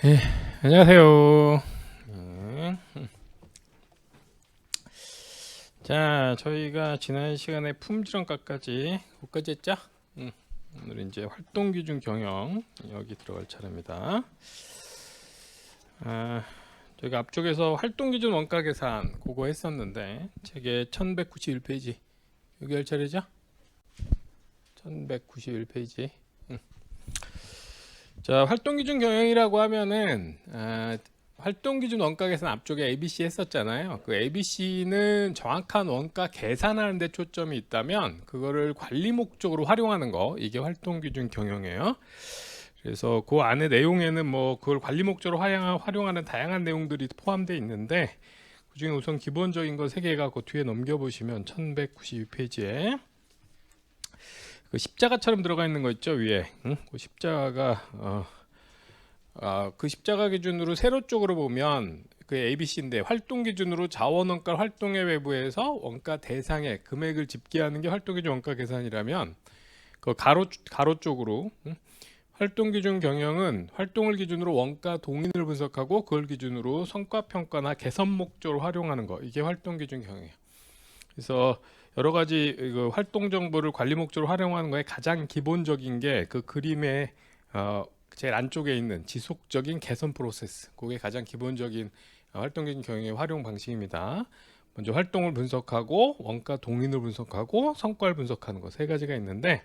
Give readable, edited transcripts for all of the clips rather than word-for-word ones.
예, 안녕하세요. 자, 저희가 지난 시간에 품질원가까지 거기까지 했죠? 음, 오늘은 이제 활동기준 경영 여기 들어갈 차례입니다. 저희가 앞쪽에서 활동기준 원가 계산 그거 했었는데 책의 1191페이지 여기 할 차례죠? 1191페이지. 자, 활동기준 경영이라고 하면은 활동기준 원가 계산 앞쪽에 ABC 했었잖아요. 그 ABC는 정확한 원가 계산하는 데 초점이 있다면 그거를 관리 목적으로 활용하는 거, 이게 활동기준 경영이에요. 그래서 그 안에 내용에는 뭐 그걸 관리 목적으로 활용하는 다양한 내용들이 포함되어 있는데, 그중에 우선 기본적인 거 3개가 그 뒤에 넘겨보시면 1192페이지에 그 십자가처럼 들어가 있는 거 있죠, 위에. 그 십자가가 그 십자가 기준으로 세로 쪽으로 보면 그 ABC인데, 활동 기준으로 자원원가 활동의 외부에서 원가 대상의 금액을 집계하는 게 활동기준 원가 계산이라면, 그 가로 쪽으로 활동 기준 경영은 활동을 기준으로 원가 동인을 분석하고 그걸 기준으로 성과 평가나 개선 목적으로 활용하는 거, 이게 활동 기준 경영이에요. 그래서 여러 가지 그 활동 정보를 관리 목적으로 활용하는 거에 가장 기본적인 게 그 그림의 제일 안쪽에 있는 지속적인 개선 프로세스, 그게 가장 기본적인 활동적인 경영의 활용 방식입니다. 먼저 활동을 분석하고 원가 동인을 분석하고 성과를 분석하는 거 3가지가 있는데,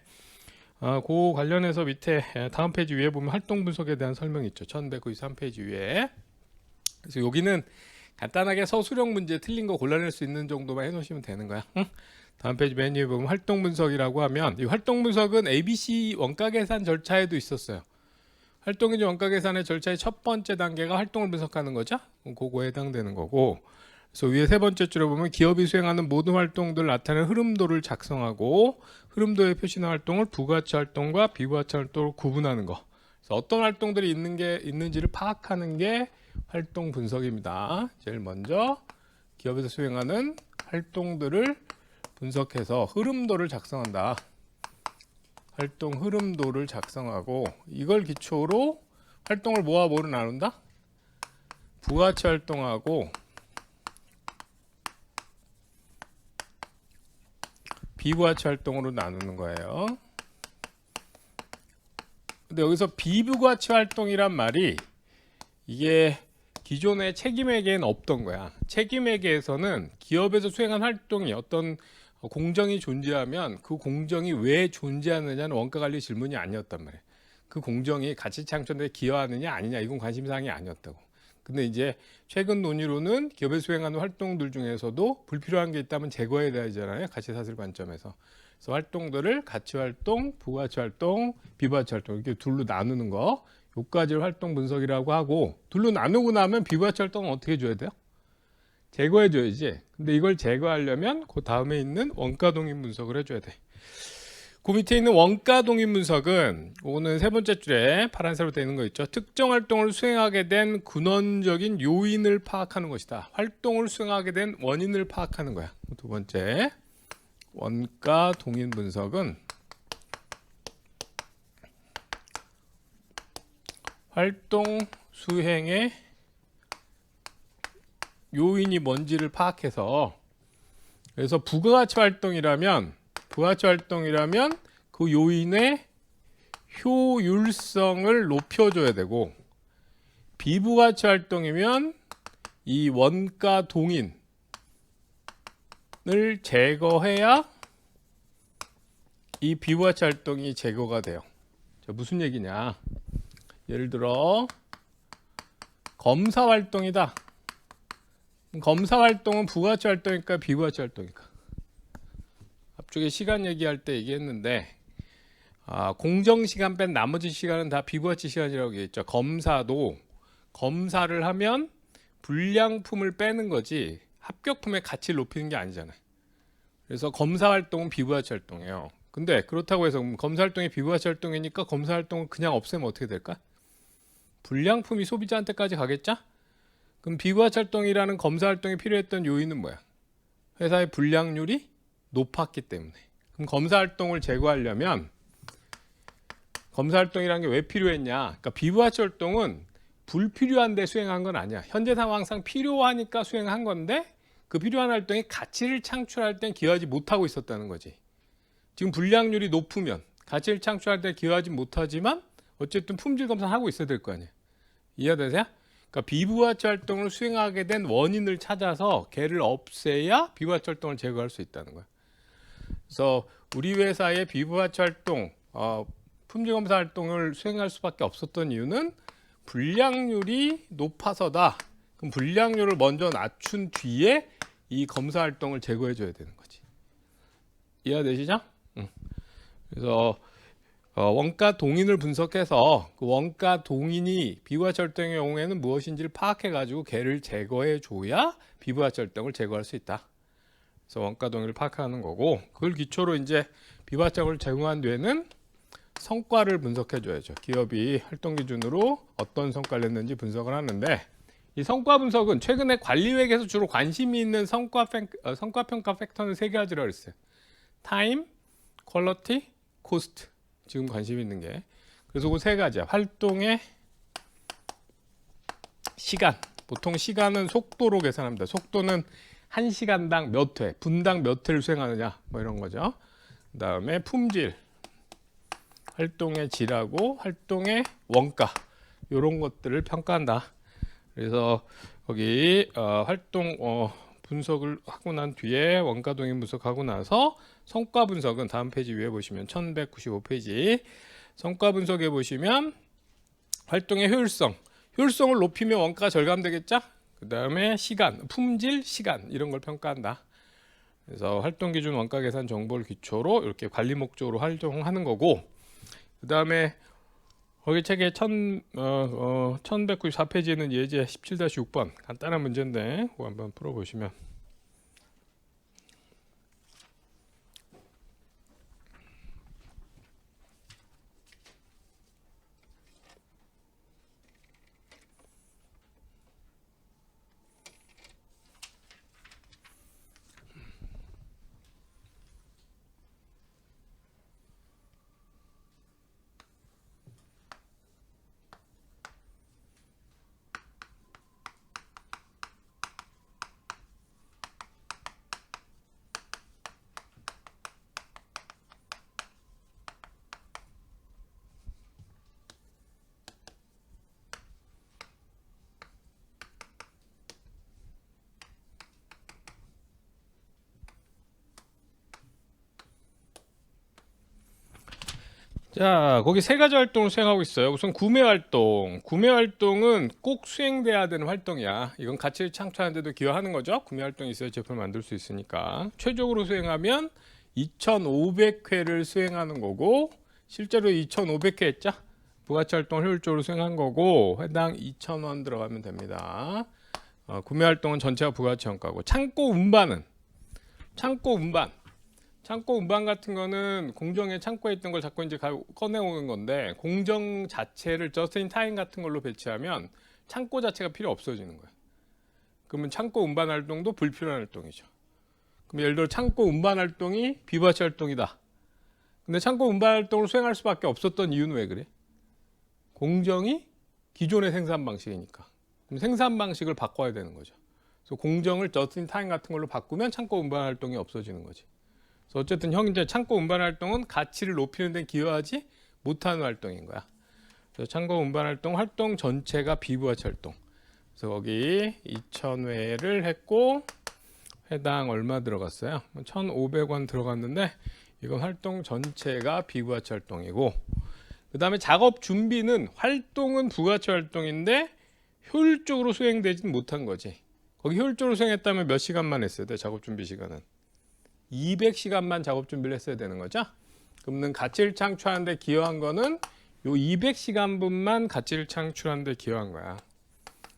그 관련해서 밑에 다음 페이지 위에 보면 활동 분석에 대한 설명이 있죠. 1193페이지 위에. 그래서 여기는 간단하게 서술형 문제 틀린 거 골라낼 수 있는 정도만 해놓으시면 되는 거야. 다음 페이지 맨 위에 보면 활동 분석이라고 하면, 이 활동 분석은 ABC 원가 계산 절차에도 있었어요. 활동기준 원가 계산의 절차의 첫 번째 단계가 활동을 분석하는 거죠. 그거에 해당되는 거고, 그래서 위에 3번째 줄에 보면 기업이 수행하는 모든 활동들을 나타내는 흐름도를 작성하고, 흐름도에 표시된 활동을 부가치 활동과 비부가치 활동으로 구분하는 거. 그래서 어떤 활동들이 있는지를 파악하는 게 활동 분석입니다. 제일 먼저 기업에서 수행하는 활동들을 분석해서 흐름도를 작성한다. 활동 흐름도를 작성하고, 이걸 기초로 활동을 뭐로 나눈다? 부가치 활동하고 비부가치 활동으로 나누는 거예요. 근데 여기서 비부가치 활동이란 말이, 이게 기존의 책임회계에는 없던 거야. 책임회계에서는 기업에서 수행한 활동이 어떤 공정이 존재하면 그 공정이 왜 존재하느냐는 원가관리 질문이 아니었단 말이에요. 그 공정이 가치 창출에 기여하느냐 아니냐, 이건 관심사항이 아니었다고. 근데 이제 최근 논의로는 기업에 수행하는 활동들 중에서도 불필요한 게 있다면 제거해야 되잖아요, 가치사슬 관점에서. 그래서 활동들을 가치활동, 부가치활동, 비부가치활동 이렇게 둘로 나누는 거, 요까지를 활동 분석이라고 하고, 둘로 나누고 나면 비부가치활동은 어떻게 줘야 돼요? 제거해줘야지. 근데 이걸 제거하려면 그 다음에 있는 원가 동인 분석을 해줘야 돼. 그 밑에 있는 원가 동인 분석은, 오는 3번째 줄에 파란색으로 되어 있는 거 있죠. 특정 활동을 수행하게 된 근원적인 요인을 파악하는 것이다. 활동을 수행하게 된 원인을 파악하는 거야. 2번째 원가 동인 분석은 활동 수행의 요인이 뭔지를 파악해서, 그래서 부가가치 활동이라면 그 요인의 효율성을 높여줘야 되고, 비부가치 활동이면 이 원가 동인을 제거해야 이 비부가치 활동이 제거가 돼요. 자, 무슨 얘기냐? 예를 들어 검사 활동이다. 검사 활동은 부가치 활동일까 비부가치 활동일까? 앞쪽에 시간 얘기할 때 얘기했는데, 공정 시간 뺀 나머지 시간은 다 비부가치 시간이라고 얘기했죠. 검사도 검사를 하면 불량품을 빼는 거지 합격품의 가치를 높이는 게 아니잖아요. 그래서 검사 활동은 비부가치 활동이에요. 근데 그렇다고 해서 검사 활동이 비부가치 활동이니까 검사 활동을 그냥 없애면 어떻게 될까? 불량품이 소비자한테까지 가겠죠? 그럼 비부가치 활동이라는 검사 활동이 필요했던 요인은 뭐야? 회사의 불량률이 높았기 때문에. 그럼 검사 활동을 제거하려면, 검사 활동이라는 게 왜 필요했냐? 그러니까 비부가치 활동은 불필요한데 수행한 건 아니야. 현재 상황상 필요하니까 수행한 건데 그 필요한 활동이 가치를 창출할 땐 기여하지 못하고 있었다는 거지. 지금 불량률이 높으면 가치를 창출할 때 기여하지 못하지만 어쨌든 품질 검사를 하고 있어야 될 거 아니야. 이해되세요? 그러니까 비부가치 활동을 수행하게 된 원인을 찾아서 걔를 없애야 비부가치 활동을 제거할 수 있다는 거야. 그래서 우리 회사의 비부가치 활동, 품질 검사 활동을 수행할 수밖에 없었던 이유는 불량률이 높아서다. 그럼 불량률을 먼저 낮춘 뒤에 이 검사 활동을 제거해 줘야 되는 거지. 이해되시죠? 그래서 원가 동인을 분석해서 그 원가 동인이 비부가치 활동의 경우에는 무엇인지를 파악해 가지고 걔를 제거해 줘야 비부가치 활동을 제거할 수 있다. 그래서 원가 동인을 파악하는 거고, 그걸 기초로 이제 비부가치 활동을 제공한 뒤에는 성과를 분석해 줘야죠. 기업이 활동 기준으로 어떤 성과를 냈는지 분석을 하는데, 이 성과 분석은 최근에 관리회계에서 주로 관심이 있는 성과 평가 팩터는 세 가지라고 했어요. 타임, 퀄리티, 코스트. 지금 관심 있는 게. 그래서 그 세 가지야. 활동의 시간. 보통 시간은 속도로 계산합니다. 속도는 1시간당 몇 회, 분당 몇 회를 수행하느냐, 뭐 이런 거죠. 그 다음에 품질, 활동의 질하고 활동의 원가, 이런 것들을 평가한다. 그래서 거기 활동 분석을 하고 난 뒤에 원가 동인 분석하고 나서 성과 분석은 다음 페이지 위에 보시면 1195페이지 성과 분석에 보시면 활동의 효율성을 높이면 원가가 절감되겠죠? 그 다음에 시간, 품질, 시간 이런 걸 평가한다. 그래서 활동 기준 원가 계산 정보를 기초로 이렇게 관리 목적으로 활동하는 거고, 그 다음에 거기 책에 1194페이지에는 예제 17-6번 간단한 문제인데 그거 한번 풀어보시면 자, 거기 세 가지 활동을 수행하고 있어요. 우선 구매 활동. 구매 활동은 꼭 수행돼야 되는 활동이야. 이건 가치를 창출하는 데도 기여하는 거죠. 구매 활동이 있어야 제품을 만들 수 있으니까. 최적으로 수행하면 2,500회를 수행하는 거고, 실제로 2,500회 했죠? 부가치 활동을 효율적으로 수행한 거고, 회당 2,000원 들어가면 됩니다. 구매 활동은 전체가 부가치 원가고, 창고 운반 같은 거는 공정의 창고에 있던 걸 자꾸 이제 꺼내오는 건데, 공정 자체를 just in time 같은 걸로 배치하면 창고 자체가 필요 없어지는 거예요. 그러면 창고 운반 활동도 불필요한 활동이죠. 그럼 예를 들어 창고 운반 활동이 비부가치 활동이다. 근데 창고 운반 활동을 수행할 수밖에 없었던 이유는 왜 그래? 공정이 기존의 생산 방식이니까. 그럼 생산 방식을 바꿔야 되는 거죠. 그래서 공정을 just in time 같은 걸로 바꾸면 창고 운반 활동이 없어지는 거지. 어쨌든 현재 창고 운반 활동은 가치를 높이는 데 기여하지 못하는 활동인 거야. 그래서 창고 운반 활동 전체가 비부가치 활동. 그래서 거기 2,000회를 했고 회당 얼마 들어갔어요? 1,500원 들어갔는데 이건 활동 전체가 비부가치 활동이고, 그 다음에 작업 준비는 활동은 부가치 활동인데 효율적으로 수행되지는 못한 거지. 거기 효율적으로 수행했다면 몇 시간만 했어야 돼? 작업 준비 시간은 200시간만 작업 준비를 했어야 되는 거죠. 그러면 가치를 창출하는 데 기여한 거는 요 200시간분만 가치를 창출하는 데 기여한 거야.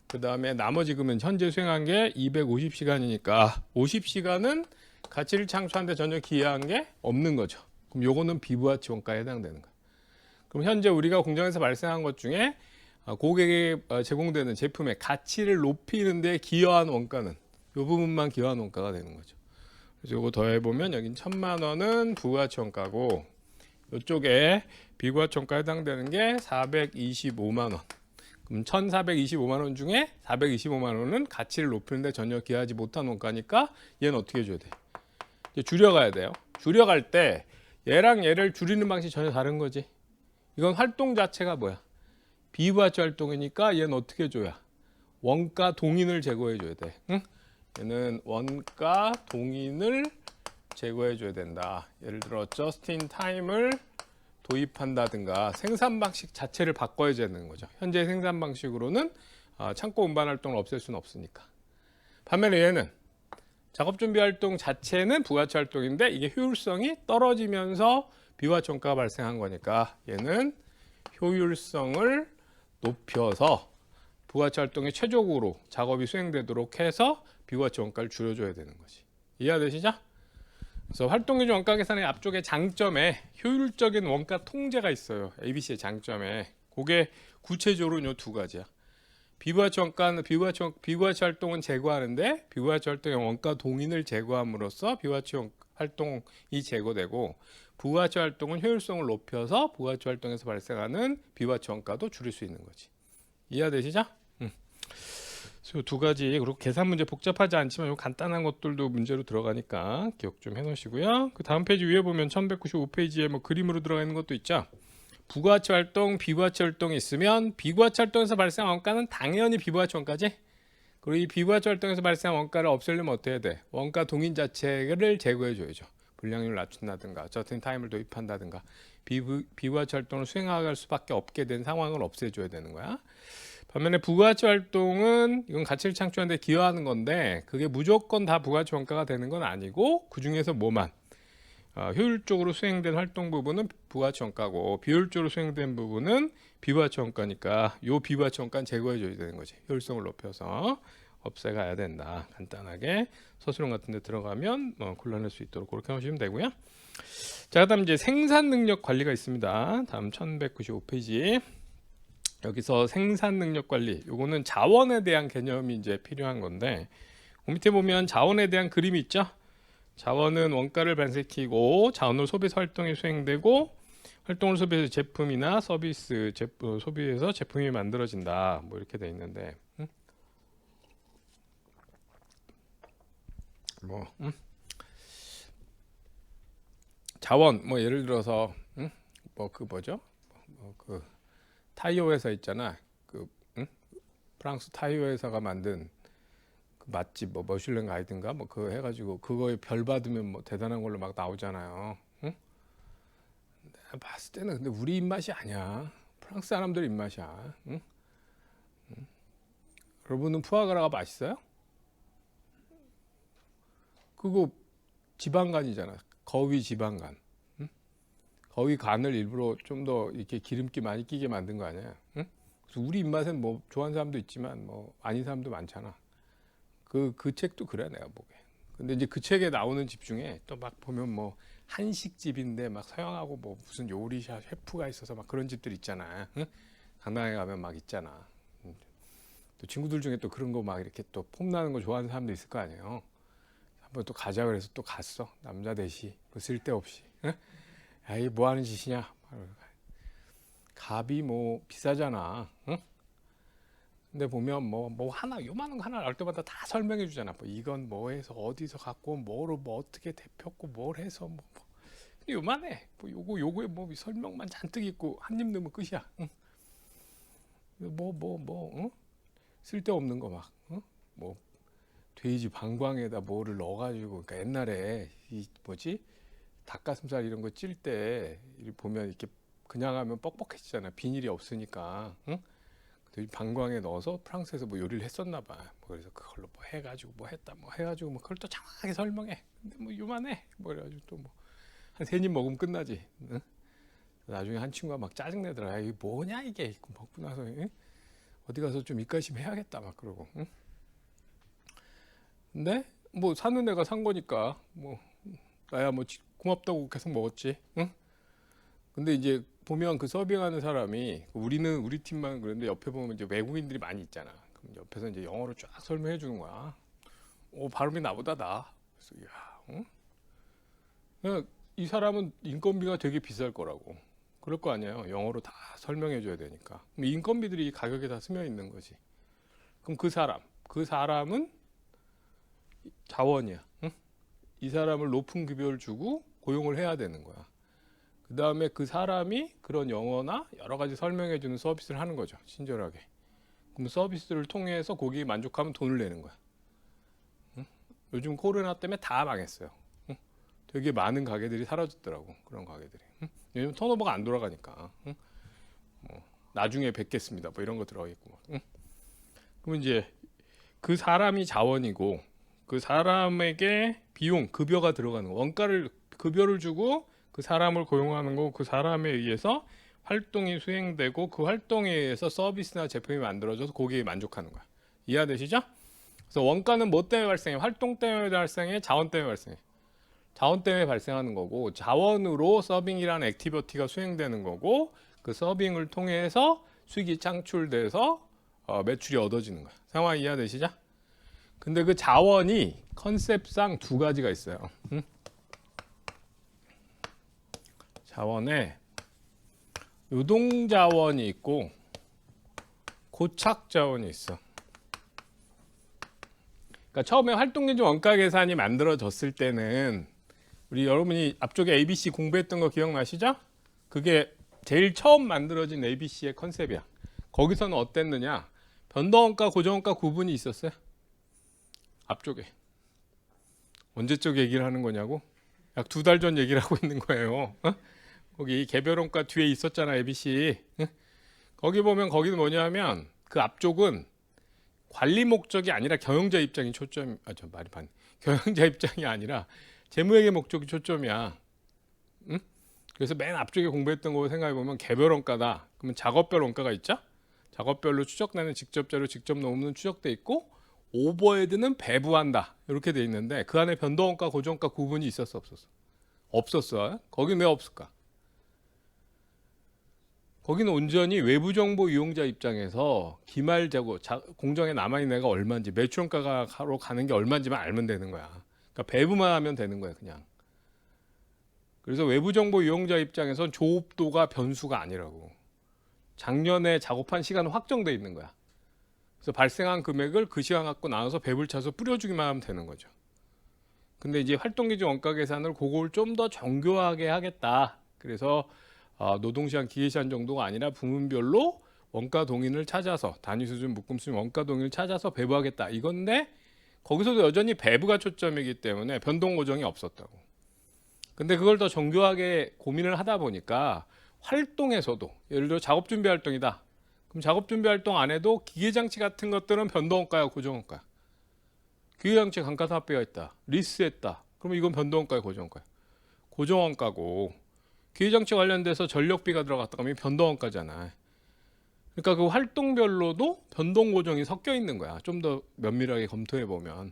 그 다음에 나머지 그러면 현재 수행한 게 250시간이니까 50시간은 가치를 창출하는 데 전혀 기여한 게 없는 거죠. 그럼 요거는 비부가치 원가에 해당되는 거야. 그럼 현재 우리가 공장에서 발생한 것 중에 고객에 제공되는 제품의 가치를 높이는 데 기여한 원가는 요 부분만 기여한 원가가 되는 거죠. 그래서 이거 더해보면 여긴 1,000만 원은 부가치 원가고, 이쪽에 비부가치 원가에 해당되는 게 425만 원. 그럼 1,425만 원 중에 425만 원은 가치를 높이는데 전혀 기여하지 못한 원가니까 얘는 어떻게 해줘야 돼? 이제 줄여가야 돼요. 줄여갈 때 얘랑 얘를 줄이는 방식이 전혀 다른 거지. 이건 활동 자체가 뭐야? 비부가치 활동이니까 얘는 어떻게 해줘야? 원가 동인을 제거해줘야 돼. 응? 얘는 원가 동인을 제거해줘야 된다. 예를 들어 just in time을 도입한다든가 생산 방식 자체를 바꿔야 되는 거죠. 현재 생산 방식으로는 창고 운반 활동을 없앨 수는 없으니까. 반면에 얘는 작업 준비 활동 자체는 부가치 활동인데 이게 효율성이 떨어지면서 비부가치 원가가 발생한 거니까 얘는 효율성을 높여서 부가치 활동이 최적으로 작업이 수행되도록 해서 비부가치 원가를 줄여줘야 되는 거지. 이해되시죠? 그래서 활동기준 원가 계산의 앞쪽에 장점에 효율적인 원가 통제가 있어요. ABC의 장점에. 그게 구체적으로 이 두 가지야. 비부가치 원가는 비부가치 활동은 제거하는데 비부가치 활동의 원가 동인을 제거함으로써 비부가치 활동이 제거되고 부가치 활동은 효율성을 높여서 부가치 활동에서 발생하는 비부가치 원가도 줄일 수 있는 거지. 이해되시죠? 두 가지. 그리고 계산 문제 복잡하지 않지만 요 간단한 것들도 문제로 들어가니까 기억 좀 해놓으시고요. 그 다음 페이지 위에 보면 1195페이지에 뭐 그림으로 들어가 있는 것도 있죠. 부가치 활동, 비부가치 활동이 있으면 비부가치 활동에서 발생한 원가는 당연히 비부가치 원가지. 그리고 이 비부가치 활동에서 발생한 원가를 없애려면 어떻게 해야 돼? 원가 동인 자체를 제거해줘야죠. 불량률을 낮춘다든가 저튼 타임을 도입한다든가 비부가치 활동을 수행할 수밖에 없게 된 상황을 없애줘야 되는 거야. 반면에 부가치 활동은 이건 가치를 창출하는 데 기여하는 건데 그게 무조건 다 부가치 원가가 되는 건 아니고 그 중에서 뭐만 효율적으로 수행된 활동 부분은 부가치 원가고 비효율적으로 수행된 부분은 비부가치 원가니까 요 비부가치 원가는 제거해 줘야 되는 거지. 효율성을 높여서 없애가야 된다. 간단하게 서술형 같은 데 들어가면 곤란할 수 있도록 그렇게 하시면 되고요. 자, 그다음 이제 생산 능력 관리가 있습니다. 다음 1195페이지. 여기서 생산 능력 관리, 요거는 자원에 대한 개념이 이제 필요한 건데 그 밑에 보면 자원에 대한 그림이 있죠. 자원은 원가를 발생시키고 자원을 소비해서 활동이 수행되고 활동을 소비해서 제품이나 서비스 소비해서 제품이 만들어진다. 뭐 이렇게 돼 있는데 자원 뭐 예를 들어서 뭐 그 뭐죠? 그 타이어 회사 있잖아. 프랑스 타이어 회사가 만든 그 맛집 뭐 머슐랭 가이드인가 뭐 그거 해가지고 그거에 별 받으면 뭐 대단한 걸로 막 나오잖아요. 응? 내가 봤을 때는 근데 우리 입맛이 아니야. 프랑스 사람들 입맛이야. 응? 여러분은 푸아그라가 맛있어요? 그거 지방간이잖아. 거위 지방간. 응? 거위 간을 일부러 좀 더 이렇게 기름기 많이 끼게 만든 거 아니야? 응? 그래서 우리 입맛엔 뭐 좋아하는 사람도 있지만 뭐 아닌 사람도 많잖아. 그 책도 그래 내가 보기에. 근데 이제 그 책에 나오는 집 중에 또 막 보면 뭐 한식집인데 막 서양하고 뭐 무슨 요리사 셰프가 있어서 막 그런 집들 있잖아. 응? 강남에 가면 막 있잖아. 또 친구들 중에 또 그런 거 막 이렇게 또 폼나는 거 좋아하는 사람도 있을 거 아니에요. 한번 또 가자 그래서 또 갔어. 남자 넷이 뭐 쓸데없이. 응? 야, 이게 뭐 하는 짓이냐? 값이 뭐 비싸잖아. 응? 근데 보면 뭐 하나 요만한 거 하나 나올 때마다 다 설명해 주잖아. 뭐 이건 뭐 해서 어디서 갖고 뭐로 뭐 어떻게 데폈고 뭘 해서 뭐. 근데 요만해. 뭐 요거에 뭐 설명만 잔뜩 있고 한 입 넣으면 끝이야. 응? 응? 쓸데없는 거 막. 응? 뭐 돼지 방광에다 뭐를 넣어가지고 그러니까 옛날에 이 뭐지 닭가슴살 이런 거 찔 때 보면 이렇게 그냥 하면 뻑뻑해지잖아. 비닐이 없으니까. 응? 방광에 넣어서 프랑스에서 뭐 요리를 했었나 봐. 뭐 그래서 그걸로 뭐 해가지고 뭐 했다 뭐 해가지고 뭐 그걸 또 정확하게 설명해. 근데 뭐 요만해. 뭐 그래가지고 또 뭐 한 세 입 먹으면 끝나지. 응? 나중에 한 친구가 막 짜증내더라. 야, 이게 뭐냐 이게 먹고 나서 응? 어디 가서 좀 입가심 해야겠다 막 그러고. 응? 근데 뭐 사는 애가 산 거니까 뭐 나야 뭐 고맙다고 계속 먹었지. 응? 근데 이제 보면 그 서빙하는 사람이 우리는 우리 팀만 그런데 옆에 보면 이제 외국인들이 많이 있잖아. 그럼 옆에서 이제 영어로 쫙 설명해 주는 거야. 오 발음이 나보다 나. 그래서 야, 응? 이 사람은 인건비가 되게 비쌀 거라고. 그럴 거 아니에요. 영어로 다 설명해 줘야 되니까. 그럼 인건비들이 가격에 다 스며 있는 거지. 그럼 그 사람은 자원이야. 응? 이 사람을 높은 급여를 주고 고용을 해야 되는 거야. 그 다음에 그 사람이 그런 영어나 여러 가지 설명해 주는 서비스를 하는 거죠. 친절하게. 그럼 서비스를 통해서 고객이 만족하면 돈을 내는 거야. 응? 요즘 코로나 때문에 다 망했어요. 응? 되게 많은 가게들이 사라졌더라고. 그런 가게들이. 응? 요즘 턴오버가 안 돌아가니까. 응? 뭐 나중에 뵙겠습니다. 뭐 이런 거 들어있고. 응? 그럼 이제 그 사람이 자원이고 그 사람에게 비용, 급여가 들어가는 거. 급여를 주고 그 사람을 고용하는 거고 그 사람에 의해서 활동이 수행되고 그 활동에 의해서 서비스나 제품이 만들어져서 고객이 만족하는 거야. 이해되시죠? 그래서 원가는 뭐 때문에 발생해? 활동 때문에 발생해? 자원 때문에 발생해? 자원 때문에 발생하는 거고 자원으로 서빙이라는 액티비티가 수행되는 거고 그 서빙을 통해서 수익이 창출돼서 매출이 얻어지는 거야. 상황 이해되시죠? 근데 그 자원이 컨셉상 두 가지가 있어요. 응? 자원에 유동자원이 있고 고착자원이 있어. 그러니까 처음에 활동기준 원가 계산이 만들어졌을 때는 우리 여러분이 앞쪽에 ABC 공부했던 거 기억나시죠? 그게 제일 처음 만들어진 ABC의 컨셉이야. 거기서는 어땠느냐? 변동원가, 고정원가 구분이 있었어요. 앞쪽에. 언제적 얘기를 하는 거냐고? 약 2달 전 얘기를 하고 있는 거예요. 어? 거기 개별원가 뒤에 있었잖아, ABC. 거기 보면 거기는 뭐냐면 그 앞쪽은 관리 목적이 아니라 경영자 입장이 초점. 저 말이 반. 경영자 입장이 아니라 재무회계 목적이 초점이야. 응? 그래서 맨 앞쪽에 공부했던 거 생각해 보면 개별 원가다. 그러면 작업별 원가가 있죠? 작업별로 추적되는 직접 자료, 직접 넣으면 추적돼 있고 오버헤드는 배부한다. 이렇게 돼 있는데 그 안에 변동원가, 고정원가 구분이 있었어, 없었어? 없었어. 거긴 왜 없을까? 거기는 온전히 외부 정보 이용자 입장에서 기말 재고 공정에 남아있는 애가 얼마인지 매출원가로 가는 게 얼마인지만 알면 되는 거야. 그러니까 배부만 하면 되는 거야, 그냥. 그래서 외부 정보 이용자 입장에선 조업도가 변수가 아니라고. 작년에 작업한 시간은 확정돼 있는 거야. 그래서 발생한 금액을 그 시간 갖고 나눠서 배불 차서 뿌려주기만 하면 되는 거죠. 근데 이제 활동기준 원가 계산을 그걸 좀 더 정교하게 하겠다. 그래서 노동시간, 기계시간 정도가 아니라 부문별로 원가 동인을 찾아서 단위 수준, 묶음 수준 원가 동인을 찾아서 배부하겠다. 이건데 거기서도 여전히 배부가 초점이기 때문에 변동 고정이 없었다고. 근데 그걸 더 정교하게 고민을 하다 보니까 활동에서도 예를 들어 작업 준비 활동이다. 그럼 작업 준비 활동 안에도 기계 장치 같은 것들은 변동 원가야, 고정 원가야? 기계 장치 감가상각비가 있다. 리스했다. 그럼 이건 변동 원가야, 고정 원가야? 고정 원가고 기계장치 관련돼서 전력비가 들어갔다 그러면 변동원가잖아. 그러니까 그 활동별로도 변동 고정이 섞여 있는 거야. 좀 더 면밀하게 검토해 보면.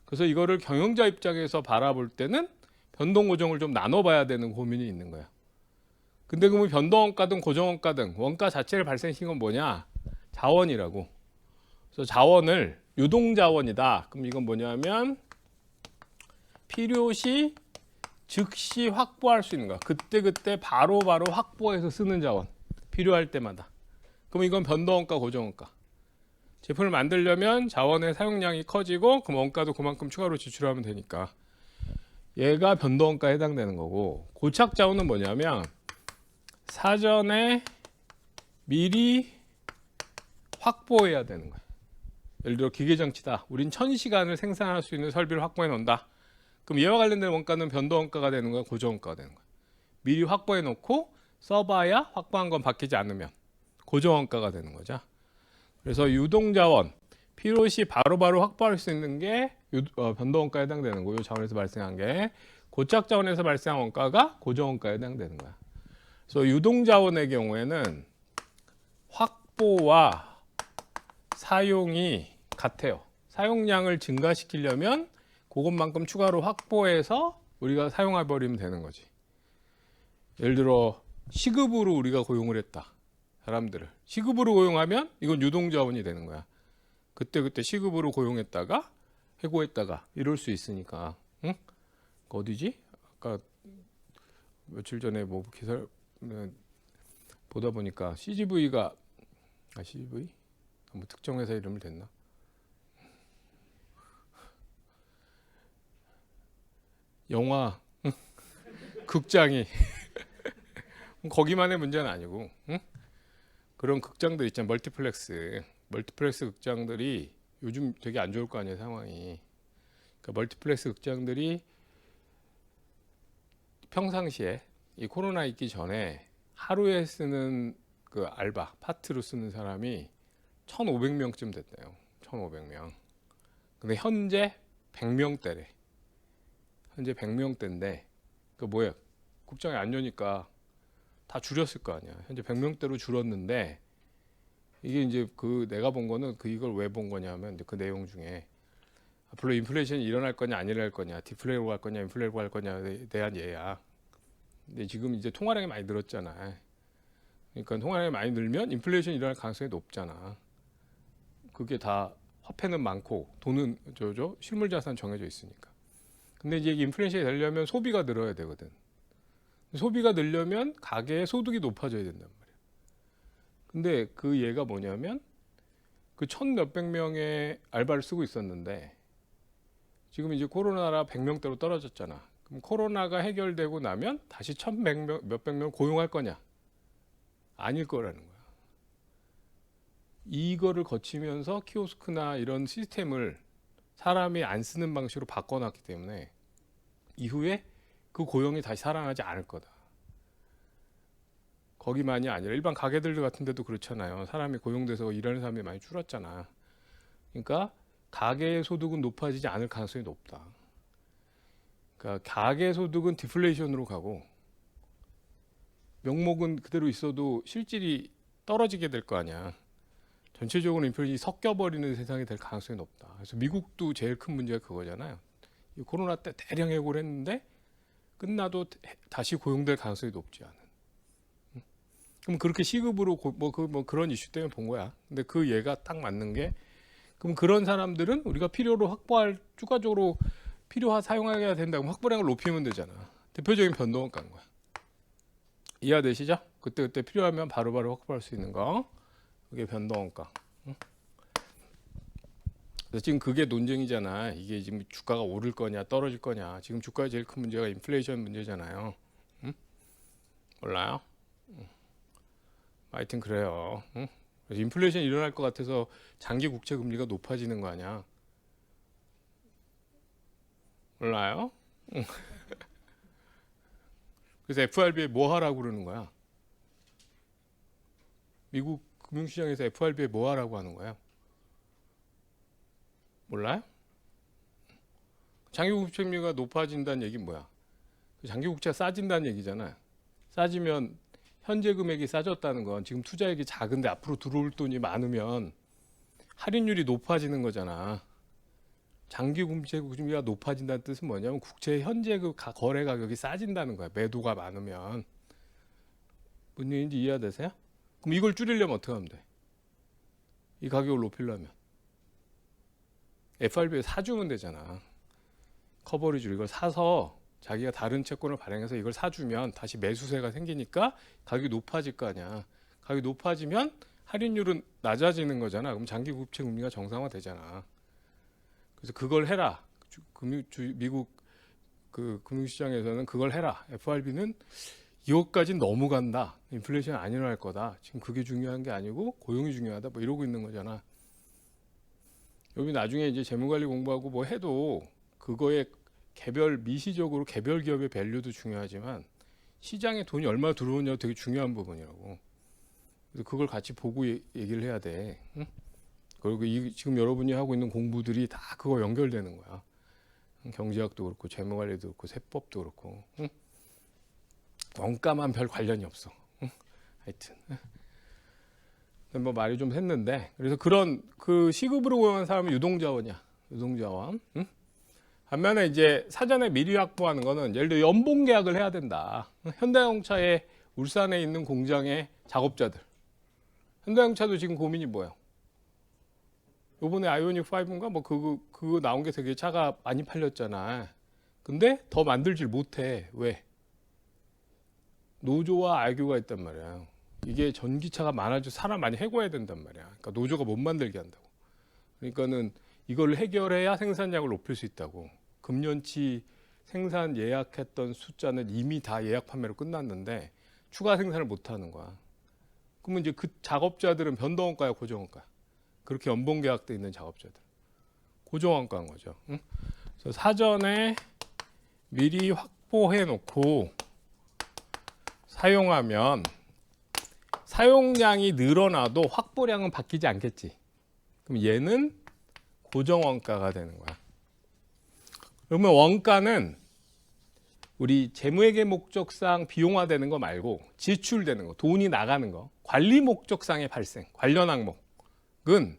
그래서 이거를 경영자 입장에서 바라볼 때는 변동 고정을 좀 나눠봐야 되는 고민이 있는 거야. 근데 그러면 변동원가든 고정원가든 원가 자체를 발생시킨 건 뭐냐? 자원이라고. 그래서 자원을 유동자원이다. 그럼 이건 뭐냐면 필요시 즉시 확보할 수 있는 거야. 그때그때 바로바로 확보해서 쓰는 자원. 필요할 때마다. 그럼 이건 변동원가, 고정원가. 제품을 만들려면 자원의 사용량이 커지고 그럼 원가도 그만큼 추가로 지출하면 되니까. 얘가 변동원가에 해당되는 거고 고착자원은 뭐냐면 사전에 미리 확보해야 되는 거야. 예를 들어 기계장치다. 우린 1000시간을 생산할 수 있는 설비를 확보해 놓는다. 그럼 얘와 관련된 원가는 변동원가가 되는 거야, 고정원가가 되는 거야. 미리 확보해 놓고 써봐야 확보한 건 바뀌지 않으면 고정원가가 되는 거죠. 그래서 유동자원, 필요시 바로바로 확보할 수 있는 게 변동원가에 해당되는 거고, 이 자원에서 발생한 게 고착자원에서 발생한 원가가 고정원가에 해당되는 거야. 그래서 유동자원의 경우에는 확보와 사용이 같아요. 사용량을 증가시키려면 그것만큼 추가로 확보해서 우리가 사용해버리면 되는 거지. 예를 들어 시급으로 우리가 고용을 했다. 사람들을. 시급으로 고용하면 이건 유동자원이 되는 거야. 그때 시급으로 고용했다가 해고했다가 이럴 수 있으니까. 응? 어디지? 아까 며칠 전에 뭐 기사 보다 보니까 CGV가 CGV? 뭐 특정 회사 이름을 댔나? 영화 극장이 거기만의 문제는 아니고 응? 그런 극장들 있잖아. 멀티플렉스 극장들이 요즘 되게 안 좋을 거 아니에요, 상황이. 그러니까 멀티플렉스 극장들이 평상시에 이 코로나 있기 전에 하루에 쓰는 그 알바 파트로 쓰는 사람이 1,500명쯤 됐대요. 1,500명. 근데 현재 100명대래. 현재 100명대인데 그 뭐야? 극장이 안 여니까 다 줄였을 거 아니야. 현재 100명대로 줄었는데 이게 이제 그 내가 본 거는 그 이걸 왜 본 거냐면 그 내용 중에 앞으로 인플레이션이 일어날 거냐 안 일어날 거냐, 디플레로 갈 거냐 인플레로 갈 거냐에 대한 예야. 근데 지금 이제 통화량이 많이 늘었잖아. 그러니까 통화량이 많이 늘면 인플레이션이 일어날 가능성이 높잖아. 그게 다 화폐는 많고 돈은 실물 자산 정해져 있으니까. 근데 이제 인플레이션이 되려면 소비가 늘어야 되거든. 소비가 늘려면 가계의 소득이 높아져야 된단 말이야. 근데 그 예가 뭐냐면 그 1,000몇백 명의 알바를 쓰고 있었는데 지금 이제 코로나라 100명대로 떨어졌잖아. 그럼 코로나가 해결되고 나면 다시 1,100몇백 명 고용할 거냐? 아닐 거라는 거야. 이거를 거치면서 키오스크나 이런 시스템을 사람이 안 쓰는 방식으로 바꿔놨기 때문에 이후에 그 고용이 다시 살아나지 않을 거다. 거기만이 아니라 일반 가게들 같은 데도 그렇잖아요. 사람이 고용돼서 일하는 사람이 많이 줄었잖아. 그러니까 가계의 소득은 높아지지 않을 가능성이 높다. 그러니까 가계 소득은 디플레이션으로 가고 명목은 그대로 있어도 실질이 떨어지게 될 거 아니야. 전체적으로 인플레이션이 섞여버리는 세상이 될 가능성이 높다. 그래서 미국도 제일 큰 문제가 그거잖아요. 이 코로나 때 대량 해고를 했는데 끝나도 다시 고용될 가능성이 높지 않은. 그럼 그렇게 시급으로 그런 이슈 때문에 본 거야. 근데 그 예가 딱 맞는 게 그럼 그런 사람들은 우리가 필요로 확보할 추가적으로 사용해야 된다고 확보량을 높이면 되잖아. 대표적인 변동원가인 거야. 이해되시죠? 그때 필요하면 바로바로 확보할 수 있는 거. 그게 변동원가. 그래서 지금 그게 논쟁이잖아. 이게 지금 주가가 오를 거냐 떨어질 거냐. 지금 주가의 제일 큰 문제가 인플레이션 문제잖아요. 응? 몰라요? 하여튼 그래요. 응? 그래서 인플레이션이 일어날 것 같아서 장기 국채 금리가 높아지는 거 아니야? 몰라요? 응. 그래서 FRB에 뭐 하라고 그러는 거야? 미국 금융시장에서 FRB에 뭐 하라고 하는 거야? 몰라요? 장기 국채 금리가 높아진다는 얘기는 뭐야? 장기 국채가 싸진다는 얘기잖아. 싸지면 현재 금액이 싸졌다는 건 지금 투자액이 작은데 앞으로 들어올 돈이 많으면 할인율이 높아지는 거잖아. 장기 국채 금리가 높아진다는 뜻은 뭐냐면 국채 현재 그 거래 가격이 싸진다는 거야. 매도가 많으면. 무슨 얘기인지 이해되세요? 그럼 이걸 줄이려면 어떻게 하면 돼? 이 가격을 높이려면 FRB에 사주면 되잖아. 커버리지로 이걸 사서 자기가 다른 채권을 발행해서 이걸 사주면 다시 매수세가 생기니까 가격이 높아질 거 아니야. 가격이 높아지면 할인율은 낮아지는 거잖아. 그럼 장기 국채 금리가 정상화 되잖아. 그래서 그걸 해라. 미국 그 금융시장에서는 그걸 해라. FRB는 이것까지는 너무 간다. 인플레이션 안 일어날 거다. 지금 그게 중요한 게 아니고 고용이 중요하다. 뭐 이러고 있는 거잖아. 여기 나중에 이제 재무관리 공부하고 뭐 해도 그거에 미시적으로 개별 기업의 밸류도 중요하지만 시장에 돈이 얼마 들어오냐가 되게 중요한 부분이라고. 그래서 그걸 같이 보고 얘기를 해야 돼. 응? 그리고 지금 여러분이 하고 있는 공부들이 다 그거 연결되는 거야. 경제학도 그렇고 재무관리도 그렇고 세법도 그렇고. 응? 원가만 별 관련이 없어. 응? 하여튼. 뭐 말이 좀 했는데 그래서 그런 그 시급으로 고용한 사람은 유동자원이야. 유동자원. 응? 반면에 이제 사전에 미리 확보하는 거는 예를 들어 연봉 계약을 해야 된다. 현대자동차의 울산에 있는 공장의 작업자들. 현대자동차도 지금 고민이 뭐예요? 요번에 아이오닉 5인가 뭐 그거 나온 게 되게 차가 많이 팔렸잖아. 근데 더 만들질 못해. 왜? 노조와 알교가 있단 말이야. 이게 전기차가 많아지고 사람 많이 해고해야 된단 말이야. 그러니까 노조가 못 만들게 한다고. 그러니까는 이걸 해결해야 생산량을 높일 수 있다고. 금년치 생산 예약했던 숫자는 이미 다 예약 판매로 끝났는데 추가 생산을 못 하는 거야. 그러면 이제 그 작업자들은 변동원가야, 고정원가? 그렇게 연봉 계약돼 있는 작업자들. 고정원가인 거죠. 응? 그래서 사전에 미리 확보해 놓고 사용하면 사용량이 늘어나도 확보량은 바뀌지 않겠지. 그럼 얘는 고정원가가 되는 거야. 그러면 원가는 우리 재무회계 목적상 비용화되는 거 말고 지출되는 거, 돈이 나가는 거, 관리 목적상의 발생, 관련 항목은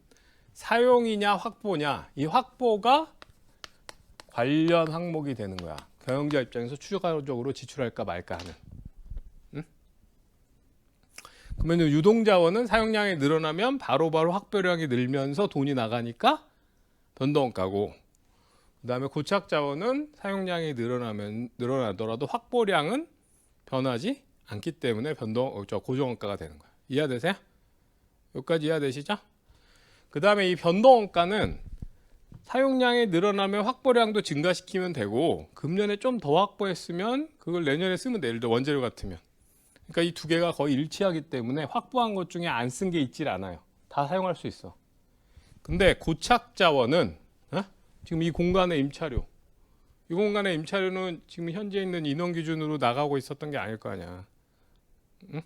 사용이냐 확보냐, 이 확보가 관련 항목이 되는 거야. 경영자 입장에서 추가적으로 지출할까 말까 하는. 응? 그러면 유동자원은 사용량이 늘어나면 바로바로 확보량이 늘면서 돈이 나가니까 변동원가고, 그다음에 고착자원은 사용량이 늘어나더라도 확보량은 변하지 않기 때문에 고정원가가 되는 거야. 이해되세요? 여기까지 이해되시죠? 그다음에 이 변동원가는 사용량이 늘어나면 확보량도 증가시키면 되고, 금년에 좀 더 확보했으면 그걸 내년에 쓰면 돼. 예를 들어 원재료 같으면. 그러니까 이 두 개가 거의 일치하기 때문에 확보한 것 중에 안 쓴 게 있질 않아요. 다 사용할 수 있어. 근데 고착자원은 지금 이 공간의 임차료, 이 공간의 임차료는 지금 현재 있는 인원 기준으로 나가고 있었던 게 아닐 거 아니야. 응?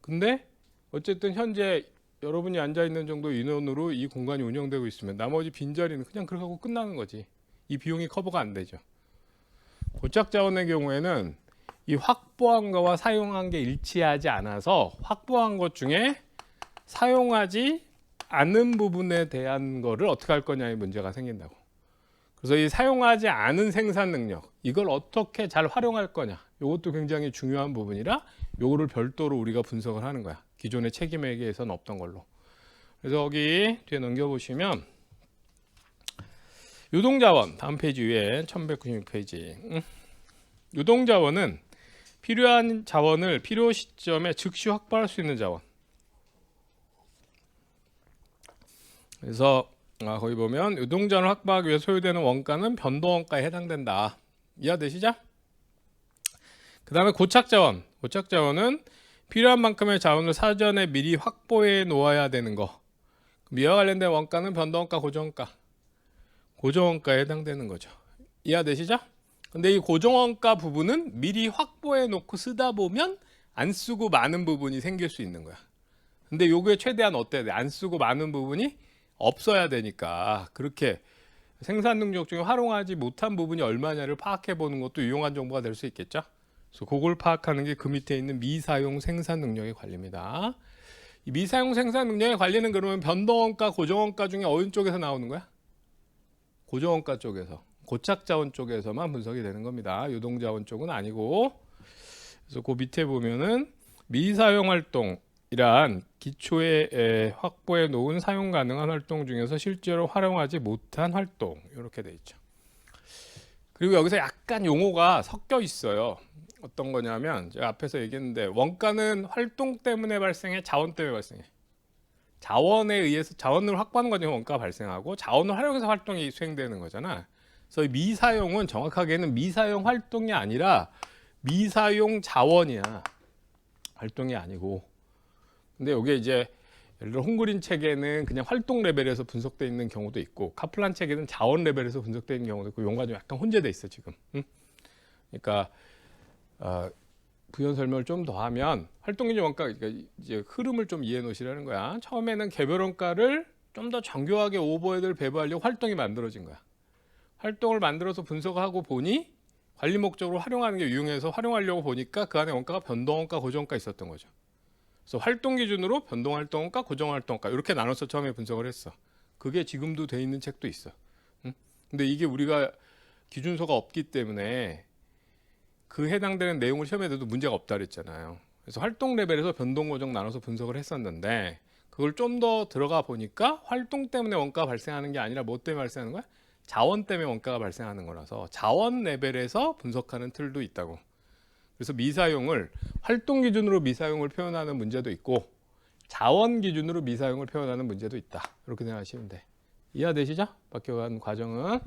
근데 어쨌든 현재 여러분이 앉아 있는 정도 인원으로 이 공간이 운영되고 있으면 나머지 빈자리는 그냥 그렇게 하고 끝나는 거지. 이 비용이 커버가 안 되죠. 고착자원의 경우에는 이 확보한 거와 사용한 게 일치하지 않아서 확보한 것 중에 사용하지 않는 부분에 대한 거를 어떻게 할 거냐의 문제가 생긴다고. 그래서 이 사용하지 않은 생산 능력, 이걸 어떻게 잘 활용할 거냐, 이것도 굉장히 중요한 부분이라 요거를 별도로 우리가 분석을 하는 거야. 기존의 책임회계에서는 없던 걸로. 그래서 여기 뒤에 넘겨보시면 유동자원, 다음 페이지 위에 1196페이지. 유동자원은 필요한 자원을 필요 시점에 즉시 확보할 수 있는 자원. 그래서 거기 보면 유동자원을 확보하기 위해 소요되는 원가는 변동원가에 해당된다. 이해되시죠? 그 다음에 고착자원은 필요한 만큼의 자원을 사전에 미리 확보해 놓아야 되는 거. 이와 관련된 원가는 변동원가, 고정원가에 해당되는 거죠. 이해되시죠? 근데 이 고정원가 부분은 미리 확보해 놓고 쓰다 보면 안 쓰고 많은 부분이 생길 수 있는 거야. 근데 요게 최대한 어때야 돼? 안 쓰고 많은 부분이 없어야 되니까 그렇게 생산 능력 중에 활용하지 못한 부분이 얼마냐를 파악해 보는 것도 유용한 정보가 될 수 있겠죠. 그래서 그걸 파악하는 게 그 밑에 있는 미사용 생산 능력의 관리입니다. 이 미사용 생산 능력의 관리는 그러면 변동원가, 고정원가 중에 어느 쪽에서 나오는 거야? 고정원가 쪽에서, 고착자원 쪽에서만 분석이 되는 겁니다. 유동자원 쪽은 아니고. 그래서 그 밑에 보면은 미사용 활동 이러한 기초에 확보해 놓은 사용 가능한 활동 중에서 실제로 활용하지 못한 활동, 이렇게 돼 있죠. 그리고 여기서 약간 용어가 섞여 있어요. 어떤 거냐면 제가 앞에서 얘기했는데 원가는 활동 때문에 발생해, 자원 때문에 발생해. 자원에 의해서 자원을 확보하는 거죠. 원가가 발생하고 자원을 활용해서 활동이 수행되는 거잖아. 그래서 미사용은 정확하게는 미사용 활동이 아니라 미사용 자원이야. 활동이 아니고. 근데 이게 이제 예를 들어 홈그린 책에는 그냥 활동 레벨에서 분석되어 있는 경우도 있고 카플란 책에는 자원 레벨에서 분석되어 있는 경우도 있고 용어가 좀 약간 혼재돼 있어 지금. 그러니까 부연 설명을 좀 더 하면 활동기준 원가, 그러니까 이제 흐름을 좀 이해해 놓으시라는 거야. 처음에는 개별 원가를 좀 더 정교하게 오버헤드를 배부하려고 활동이 만들어진 거야. 활동을 만들어서 분석하고 보니 관리 목적으로 활용하는 게 유용해서 활용하려고 보니까 그 안에 원가가 변동원가, 고정원가 있었던 거죠. 그래서 활동 기준으로 변동활동원가, 고정활동원가 이렇게 나눠서 처음에 분석을 했어. 그게 지금도 돼 있는 책도 있어. 근데 이게 우리가 기준서가 없기 때문에 그 해당되는 내용을 시험에 내도 문제가 없다 그랬잖아요. 그래서 활동 레벨에서 변동, 고정 나눠서 분석을 했었는데 그걸 좀 더 들어가 보니까 활동 때문에 원가가 발생하는 게 아니라 뭐 때문에 발생하는 거야? 자원 때문에 원가가 발생하는 거라서 자원 레벨에서 분석하는 틀도 있다고. 그래서 미사용을 활동 기준으로 미사용을 표현하는 문제도 있고 자원 기준으로 미사용을 표현하는 문제도 있다. 이렇게 생각하시면 돼. 이해되시죠? 바뀌어간 과정은.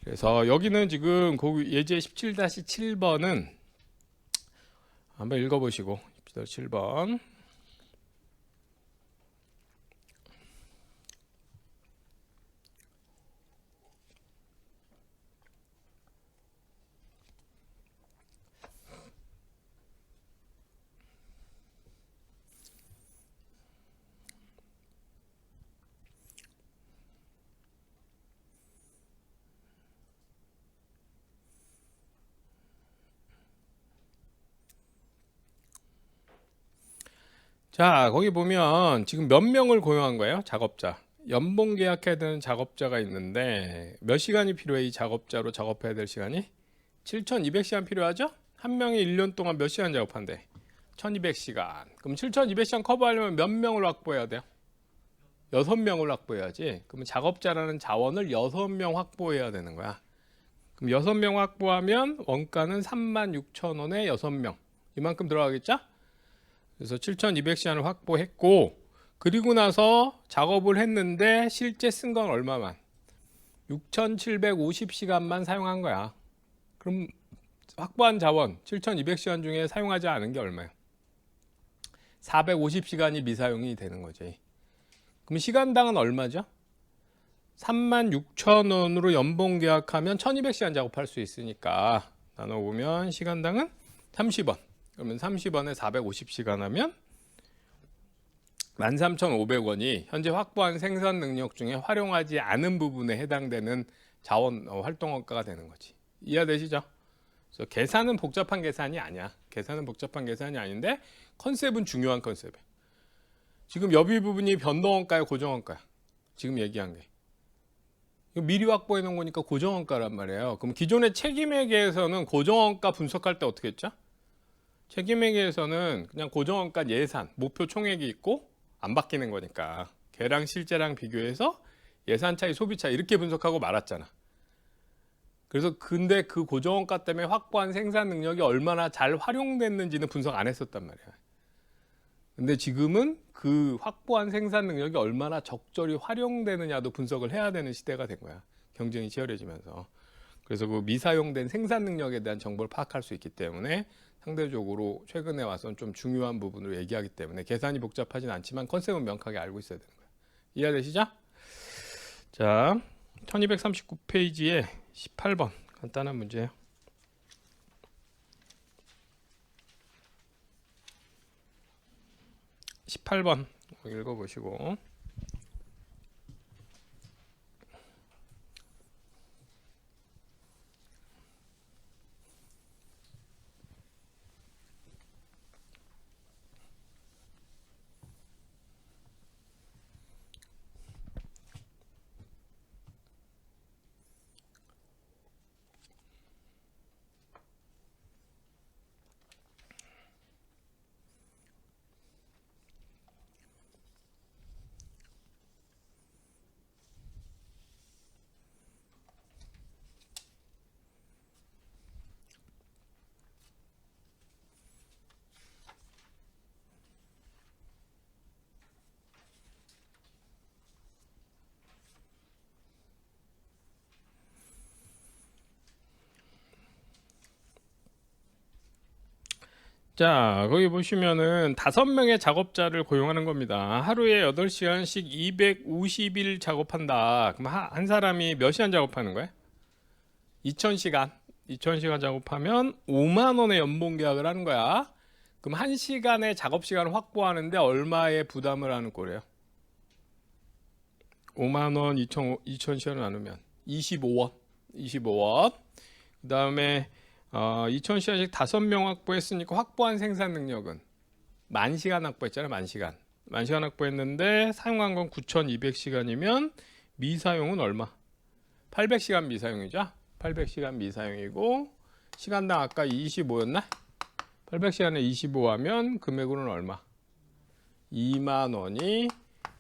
그래서 여기는 지금 예제 17-7번은 한번 읽어보시고 17-7번. 자, 거기 보면 지금 몇 명을 고용한 거예요? 작업자. 연봉 계약해야 되는 작업자가 있는데 몇 시간이 필요해? 이 작업자로 작업해야 될 시간이? 7,200시간 필요하죠? 한 명이 1년 동안 몇 시간 작업한대? 1,200시간. 그럼 7,200시간 커버하려면 몇 명을 확보해야 돼요? 6명을 확보해야지. 그러면 작업자라는 자원을 6명 확보해야 되는 거야. 그럼 6명 확보하면 원가는 36,000원에 6명. 이만큼 들어가겠죠? 그래서 7,200시간을 확보했고, 그리고 나서 작업을 했는데 실제 쓴 건 얼마만? 6,750시간만 사용한 거야. 그럼 확보한 자원 7,200시간 중에 사용하지 않은 게 얼마야? 450시간이 미사용이 되는 거지. 그럼 시간당은 얼마죠? 36,000원으로 연봉 계약하면 1,200시간 작업할 수 있으니까 나눠보면 시간당은 30원. 그러면 30원에 450시간 하면 13,500원이 현재 확보한 생산 능력 중에 활용하지 않은 부분에 해당되는 자원 활동 원가가 되는 거지. 이해되시죠? 그래서 계산은 복잡한 계산이 아니야. 계산은 복잡한 계산이 아닌데 컨셉은 중요한 컨셉이야. 지금 여비 부분이 변동 원가야, 고정 원가야? 지금 얘기한 게. 이거 미리 확보해 놓은 거니까 고정 원가란 말이에요. 그럼 기존의 책임회계에서는 고정 원가 분석할 때 어떻게 했죠? 책임회계에서는 그냥 고정원가 예산, 목표 총액이 있고 안 바뀌는 거니까 걔랑 실제랑 비교해서 예산 차이, 소비 차이 이렇게 분석하고 말았잖아. 그래서 근데 그 고정원가 때문에 확보한 생산 능력이 얼마나 잘 활용됐는지는 분석 안 했었단 말이야. 근데 지금은 그 확보한 생산 능력이 얼마나 적절히 활용되느냐도 분석을 해야 되는 시대가 된 거야. 경쟁이 치열해지면서. 그래서 그 미사용된 생산 능력에 대한 정보를 파악할 수 있기 때문에 상대적으로 최근에 와서는 좀 중요한 부분으로 얘기하기 때문에 계산이 복잡하진 않지만 컨셉은 명확하게 알고 있어야 되는 거예요. 이해되시죠? 자, 1239페이지에 18번 간단한 문제예요. 18번 읽어보시고. 자, 거기 보시면은 5명의 작업자를 고용하는 겁니다. 하루에 8시간씩 250일 작업한다. 그럼 한 사람이 몇 시간 작업하는 거야? 2,000시간. 2,000시간 작업하면 5만 원의 연봉 계약을 하는 거야. 그럼 1시간의 작업 시간을 확보하는데 얼마의 부담을 하는 꼴이에요? 5만 원 2,000시간을 나누면 25원. 25원. 그 다음에 2,000시간씩 5명 확보했으니까 확보한 생산 능력은 10,000시간 확보했잖아요. 10,000시간. 10,000시간 확보했는데 사용한 건 9,200시간이면 미사용은 얼마? 800시간 미사용이죠. 800시간 미사용이고 시간당 아까 25였나? 800시간에 25 하면 금액으로는 얼마? 2만 원이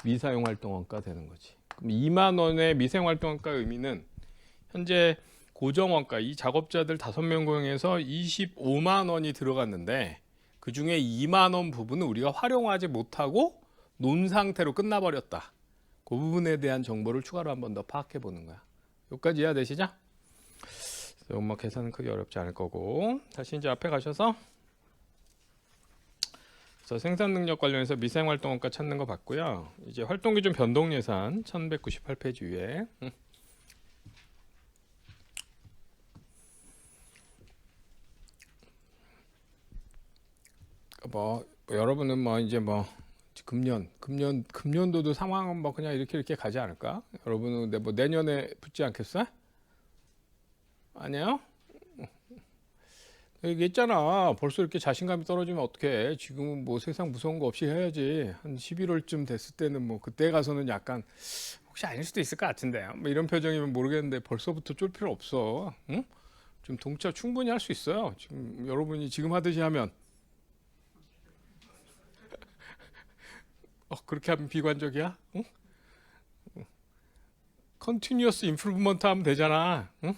미사용 활동 원가 되는 거지. 그럼 2만 원의 미사용 활동 원가 의미는 현재 고정 원가 이 작업자들 5명 고용해서 25만 원이 들어갔는데 그 중에 2만 원 부분은 우리가 활용하지 못하고 논 상태로 끝나버렸다. 그 부분에 대한 정보를 추가로 한 번 더 파악해 보는 거야. 여기까지 이해되시죠? 뭐 계산은 크게 어렵지 않을 거고 다시 이제 앞에 가셔서 그래서 생산 능력 관련해서 미생 활동 원가 찾는 거 봤고요. 이제 활동 기준 변동 예산 1198페이지 위에 뭐 여러분은 뭐 이제 뭐 금년도도 상황은 뭐 그냥 이렇게 가지 않을까? 여러분은 뭐 내년에 붙지 않겠어? 아니에요? 얘기했잖아. 벌써 이렇게 자신감이 떨어지면 어떡해. 지금은 뭐 세상 무서운 거 없이 해야지. 한 11월쯤 됐을 때는 뭐 그때 가서는 약간 혹시 아닐 수도 있을 것 같은데요. 뭐 이런 표정이면 모르겠는데 벌써부터 쫄 필요 없어. 응? 좀 동차 충분히 할 수 있어요. 지금 여러분이 지금 하듯이 하면 그렇게 하면 비관적이야? 응? 컨티뉴어스 임프루브먼트 하면 되잖아. 응?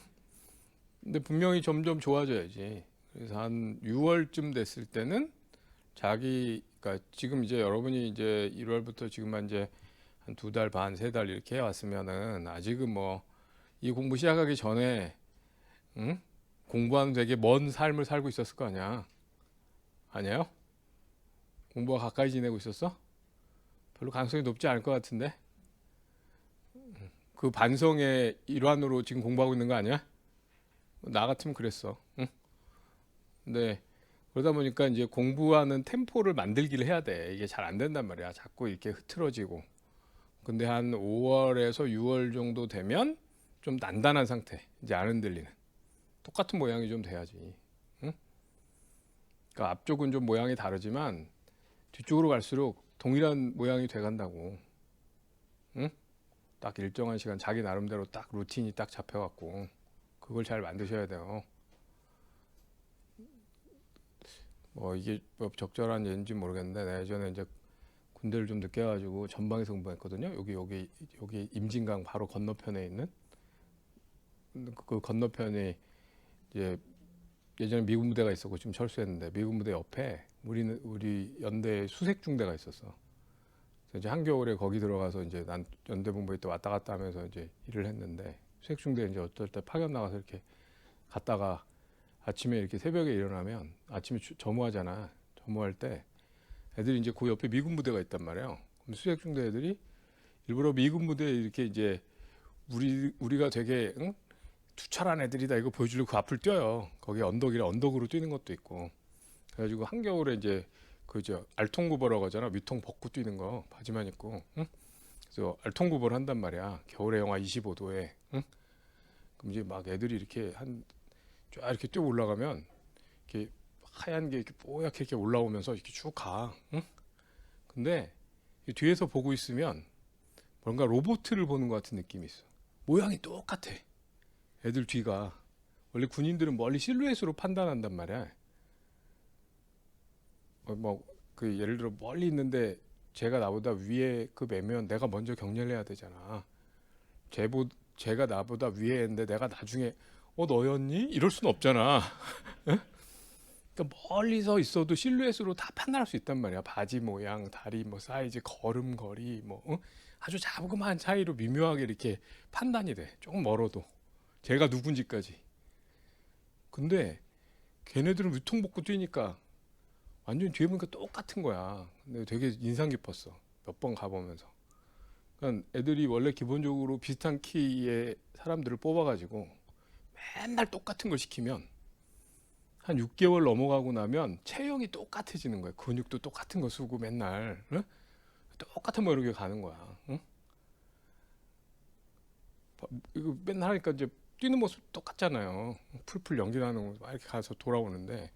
근데 분명히 점점 좋아져야지. 그래서 한 6월쯤 됐을 때는 그러니까 지금 이제 여러분이 이제 1월부터 지금 한 이제 한 2달 반, 3달 이렇게 해왔으면은 아직은 뭐 이 공부 시작하기 전에 응? 공부하는 되게 먼 삶을 살고 있었을 거 아니야. 아니에요? 공부가 가까이 지내고 있었어? 별로 가능성이 높지 않을 것 같은데. 그 반성의 일환으로 지금 공부하고 있는 거 아니야? 나 같으면 그랬어. 응? 근데 그러다 보니까 이제 공부하는 템포를 만들기를 해야 돼. 이게 잘 안 된단 말이야. 자꾸 이렇게 흐트러지고. 근데 한 5월에서 6월 정도 되면 좀 단단한 상태. 이제 안 흔들리는. 똑같은 모양이 좀 돼야지. 응? 그러니까 앞쪽은 좀 모양이 다르지만 뒤쪽으로 갈수록 동일한 모양이 돼간다고. 응? 딱 일정한 시간 자기 나름대로 딱 루틴이 딱 잡혀갖고 그걸 잘 만드셔야 돼요. 뭐 이게 뭐 적절한 예인지 모르겠는데 내가 예전에 이제 군대를 좀 늦게 가지고 전방에서 근무했거든요. 여기 임진강 바로 건너편에 있는 그 건너편에 이제 예전에 미군 부대가 있었고 지금 철수했는데 미군 부대 옆에 우리 연대 수색 중대가 있었어. 그래서 이제 한겨울에 거기 들어가서 이제 난 연대 본부에 또 왔다 갔다 하면서 이제 일을 했는데 수색 중대 이제 어떨 때 파견 나가서 이렇게 갔다가 아침에 이렇게 새벽에 일어나면 아침에 점호하잖아. 점호할 때 애들이 이제 그 옆에 미군 부대가 있단 말이에요. 그럼 수색 중대 애들이 일부러 미군 부대에 이렇게 이제 우리가 되게 응? 투철한 애들이다 이거 보여주려고 그 앞을 뛰어요. 거기 언덕이라 언덕으로 뛰는 것도 있고. 그래가지고 한겨울에 이제 그저 알통구보라고 하잖아. 위통 벗고 뛰는 거 바지만 입고. 응? 그래서 알통구보를 한단 말이야. 겨울에 영하 25도에. 응? 그럼 이제 막 애들이 이렇게 쫙 이렇게 뛰어 올라가면 이렇게 하얀 게 이렇게 뽀얗게 이렇게 올라오면서 이렇게 쭉 가. 응? 근데 뒤에서 보고 있으면 뭔가 로봇을 보는 것 같은 느낌이 있어. 모양이 똑같아. 애들 뒤가. 원래 군인들은 멀리 실루엣으로 판단한단 말이야. 그 예를 들어 멀리 있는데 제가 나보다 위에 그 매면 내가 먼저 격려를 해야 되잖아. 제가 나보다 위에 있는데 내가 나중에 너였니? 이럴 순 없잖아. 그러니까 멀리서 있어도 실루엣으로 다 판단할 수 있단 말이야. 바지 모양, 다리 뭐 사이즈, 걸음걸이 뭐 아주 자그마한 차이로 미묘하게 이렇게 판단이 돼. 조금 멀어도 제가 누군지까지. 근데 걔네들은 위통 벗고 뛰니까 완전 뒤에 보니까 똑같은 거야. 근데 되게 인상 깊었어. 몇 번 가보면서. 그러니까 애들이 원래 기본적으로 비슷한 키의 사람들을 뽑아가지고 맨날 똑같은 걸 시키면 한 6개월 넘어가고 나면 체형이 똑같아지는 거야. 근육도 똑같은 거 쓰고 맨날 응? 똑같은 거 이렇게 가는 거야. 응? 이거 맨날 하니까 이제 뛰는 모습 똑같잖아요. 풀풀 연기 나는 거 이렇게 가서 돌아오는데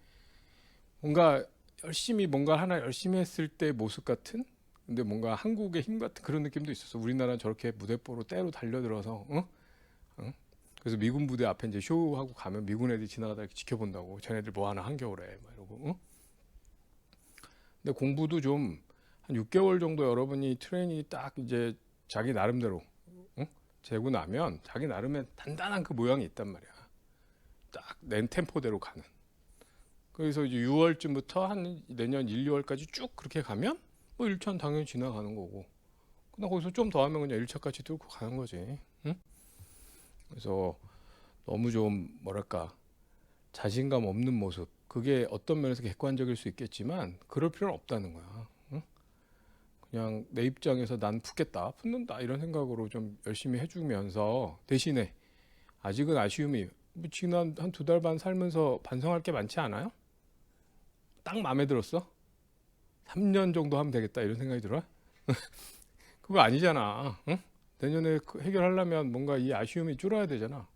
뭔가 열심히 뭔가 하나 열심히 했을 때 모습 같은 근데 뭔가 한국의 힘 같은 그런 느낌도 있었어. 우리나라는 저렇게 무대뽀로 때로 달려들어서 응? 응? 그래서 미군 부대 앞에 이제 쇼하고 가면 미군 애들이 지나가다 이렇게 지켜본다고. 쟤네들 뭐 하나 한겨울에 막 이러고. 응? 근데 공부도 좀 한 6개월 정도 여러분이 트레이닝이 딱 이제 자기 나름대로 응? 재고 나면 자기 나름의 단단한 그 모양이 있단 말이야. 딱 낸 템포대로 가는. 그래서 이제 6월쯤부터 한 내년 1, 2월까지 쭉 그렇게 가면 뭐 1차는 당연히 지나가는 거고, 그다음 거기서 좀 더 하면 그냥 1차까지 뚫고 가는 거지. 응? 그래서 너무 좀 뭐랄까 자신감 없는 모습, 그게 어떤 면에서 객관적일 수 있겠지만 그럴 필요는 없다는 거야. 응? 그냥 내 입장에서 난 붙겠다, 붙는다 이런 생각으로 좀 열심히 해주면서, 대신에 아직은 아쉬움이, 뭐 지난 한 2달 반 살면서 반성할 게 많지 않아요? 딱 마음에 들었어? 3년 정도 하면 되겠다 이런 생각이 들어? 그거 아니잖아. 응? 내년에 해결하려면 뭔가 이 아쉬움이 줄어야 되잖아.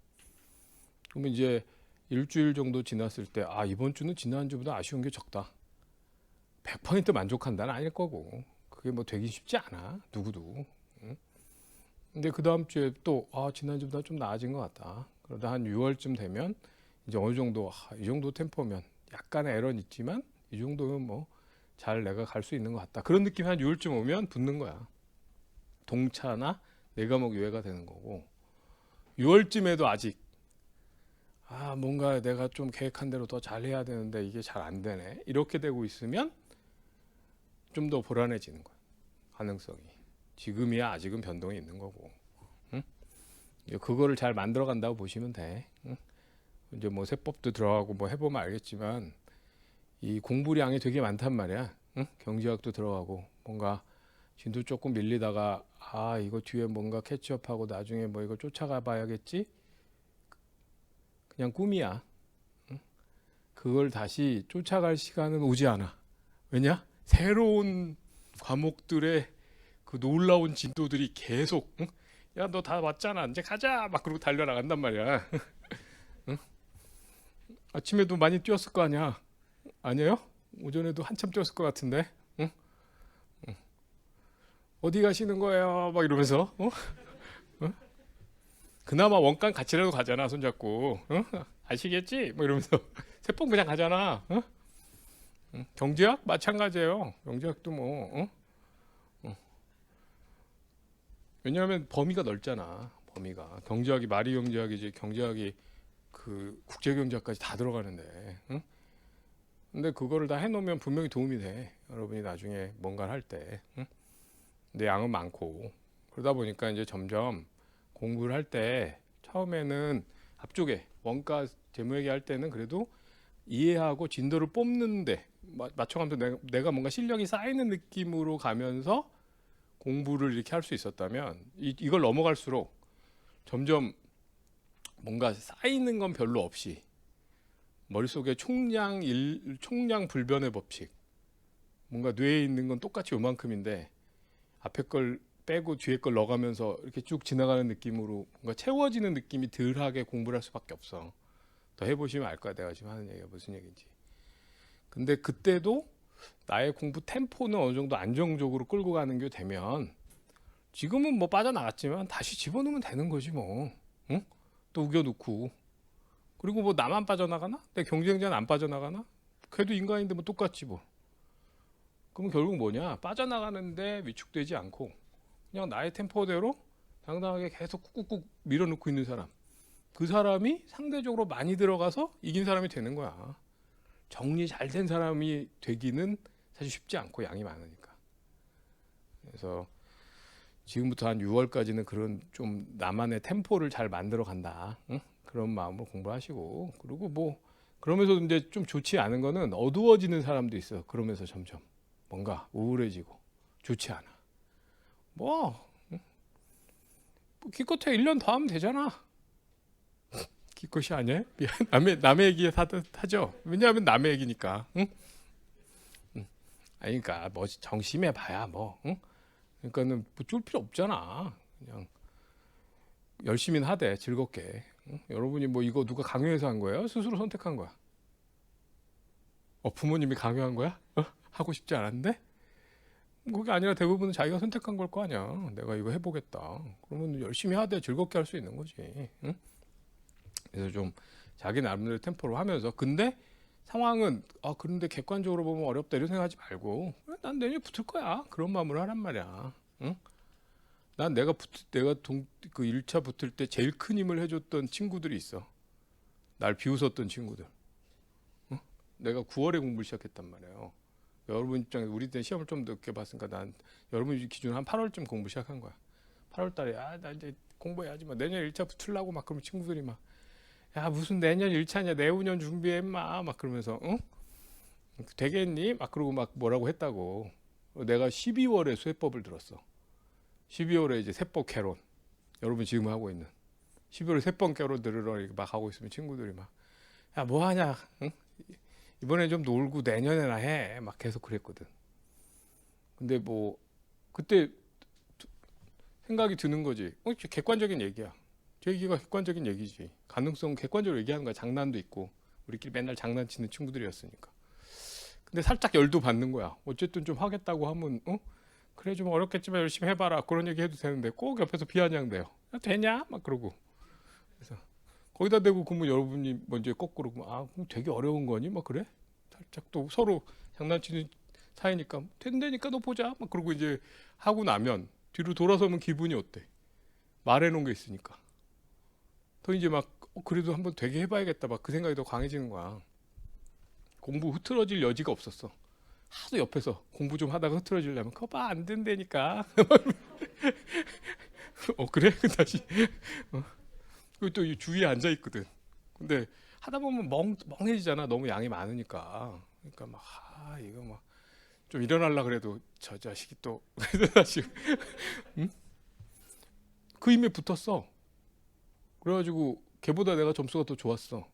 그러면 이제 일주일 정도 지났을 때, 아, 이번 주는 지난주보다 아쉬운 게 적다. 100% 만족한다는 아닐 거고. 그게 뭐 되기 쉽지 않아. 누구도. 응? 근데 그 다음 주에 또, 아, 지난주보다 좀 나아진 것 같다. 그러다 한 6월쯤 되면 이제 어느 정도, 이 정도 템포면 약간의 에러는 있지만 이 정도면 뭐 잘 내가 갈 수 있는 것 같다. 그런 느낌이 한 6월쯤 오면 붙는 거야. 동차나 네 과목 유예가 되는 거고, 6월쯤에도 아직 뭔가 내가 좀 계획한 대로 더 잘해야 되는데 이게 잘 안 되네 이렇게 되고 있으면 좀 더 불안해지는 거야. 가능성이 지금이야 아직은 변동이 있는 거고. 응? 그거를 잘 만들어 간다고 보시면 돼. 응? 이제 뭐 세법도 들어가고 뭐 해보면 알겠지만 이 공부량이 되게 많단 말이야. 응? 경제학도 들어가고 뭔가 진도 조금 밀리다가 이거 뒤에 뭔가 캐치업하고 나중에 뭐 이거 쫓아가 봐야겠지, 그냥 꿈이야. 응? 그걸 다시 쫓아갈 시간은 오지 않아. 왜냐? 새로운 과목들의 그 놀라운 진도들이 계속, 응? 야, 너 다 왔잖아, 이제 가자 막 그러고 달려나간단 말이야. 응? 아침에도 많이 뛰었을 거 아니야? 아니에요? 오전에도 한참 뛰었을 것 같은데. 응? 어디 가시는 거예요? 막 이러면서, 어? 그나마 원간 같이라도 가잖아, 손잡고. 어? 아시겠지? 뭐 이러면서 세번 그냥 가잖아. 어? 응? 경제학 마찬가지예요. 경제학도 뭐, 왜냐하면 범위가 넓잖아. 범위가 경제학이 말이 경제학이지, 경제학이 그 국제경제학까지 다 들어가는데. 응? 근데 그거를 다 해놓으면 분명히 도움이 돼. 여러분이 나중에 뭔가를 할 때. 응? 근데 양은 많고 그러다 보니까 이제 점점 공부를 할 때 처음에는 앞쪽에 원가 재무회계 할 때는 그래도 이해하고 진도를 뽑는데 맞춰가면서 내가 뭔가 실력이 쌓이는 느낌으로 가면서 공부를 이렇게 할 수 있었다면, 이걸 넘어갈수록 점점 뭔가 쌓이는 건 별로 없이 머릿속에 총량 불변의 법칙, 뭔가 뇌에 있는 건 똑같이 요만큼인데 앞에 걸 빼고 뒤에 걸 넣어가면서 이렇게 쭉 지나가는 느낌으로 뭔가 채워지는 느낌이 덜하게 공부를 할 수밖에 없어. 더 해보시면 알 거야, 내가 지금 하는 얘기가 무슨 얘기인지. 근데 그때도 나의 공부 템포는 어느 정도 안정적으로 끌고 가는 게 되면, 지금은 뭐 빠져나갔지만 다시 집어넣으면 되는 거지 뭐. 응? 또 우겨놓고. 그리고 뭐 나만 빠져나가나? 내 경쟁자는 안 빠져나가나? 걔도 인간인데 뭐 똑같지 뭐. 그럼 결국 뭐냐? 빠져나가는데 위축되지 않고 그냥 나의 템포대로 당당하게 계속 꾹꾹꾹 밀어넣고 있는 사람, 그 사람이 상대적으로 많이 들어가서 이긴 사람이 되는 거야. 정리 잘 된 사람이 되기는 사실 쉽지 않고, 양이 많으니까. 그래서 지금부터 한 6월까지는 그런 좀 나만의 템포를 잘 만들어 간다. 응? 그런 마음으로 공부하시고, 그리고 뭐 그러면서 이제 좀 좋지 않은 거는 어두워지는 사람도 있어. 그러면서 점점 뭔가 우울해지고 좋지 않아. 뭐, 기껏해 1년 더 하면 되잖아. 기껏이 아니에요? 미안. 남의 얘기에 타죠. 왜냐하면 남의 얘기니까. 응? 응. 아니, 그러니까 뭐 정심해 봐야 뭐. 응? 그러니까는 뭐쫄 필요 없잖아. 그냥 열심히 하되 즐겁게. 응? 여러분이 뭐 이거 누가 강요해서 한 거예요? 스스로 선택한 거야? 부모님이 강요한 거야? 하고 싶지 않았는데? 그게 아니라 대부분은 자기가 선택한 걸 거 아니야. 내가 이거 해보겠다. 그러면 열심히 하되 즐겁게 할 수 있는 거지. 응? 그래서 좀 자기 나름대로 템포로 하면서, 근데 상황은 그런데 객관적으로 보면 어렵다 이런 생각하지 말고, 난 내년에 붙을 거야 그런 마음으로 하란 말이야. 응? 난 내가 그 1차 붙을 때 제일 큰 힘을 해줬던 친구들이 있어. 날 비웃었던 친구들. 어? 내가 9월에 공부를 시작했단 말이에요. 여러분 입장에서 우리 때 시험을 좀 늦게 봤으니까 난 여러분 기준 한 8월쯤 공부 시작한 거야. 8월 달에 나 이제 공부해야지 막 내년 1차 붙으려고 막 그러면 친구들이 막 야 무슨 내년 1차냐 내후년 준비해 막 그러면서 응? 되겠니? 막 그러고 막 뭐라고 했다고. 내가 12월에 수해법을 들었어. 12월에 이제 세법 개론. 여러분 지금 하고 있는 12월에 세법 개론 들으러 이렇게 막 하고 있으면 친구들이 막 야 뭐 하냐? 응? 이번에 좀 놀고 내년에나 해. 막 계속 그랬거든. 근데 뭐 그때 생각이 드는 거지. 객관적인 얘기야. 제 얘기가 객관적인 얘기지. 가능성 객관적으로 얘기하는 거야. 장난도 있고 우리끼리 맨날 장난치는 친구들이었으니까. 근데 살짝 열도 받는 거야. 어쨌든 좀 하겠다고 하면 그래 좀 어렵겠지만 열심히 해봐라 그런 얘기 해도 되는데 꼭 옆에서 비아냥대요. 야, 되냐? 막 그러고. 그래서 거기다 대고 그러면 여러분이 먼저 거꾸로 아 그럼 되게 어려운 거니? 막 그래? 살짝 또 서로 장난치는 사이니까 된다니까 너 보자. 막 그러고 이제 하고 나면 뒤로 돌아서면 기분이 어때? 말해놓은 게 있으니까. 더 이제 막 그래도 한번 되게 해봐야겠다 막 그 생각이 더 강해지는 거야. 공부 흐트러질 여지가 없었어. 하도 옆에서 공부 좀 하다가 흐트러지려면 그거 봐 안 된다니까. 그래? 다시 그리고 또 주위에 앉아 있거든. 근데 하다 보면 멍해지잖아. 너무 양이 많으니까. 그러니까 막 이거 막 좀 일어나려 그래도 저 자식이 또 다시 응? 그 힘에 붙었어. 그래가지고 걔보다 내가 점수가 더 좋았어.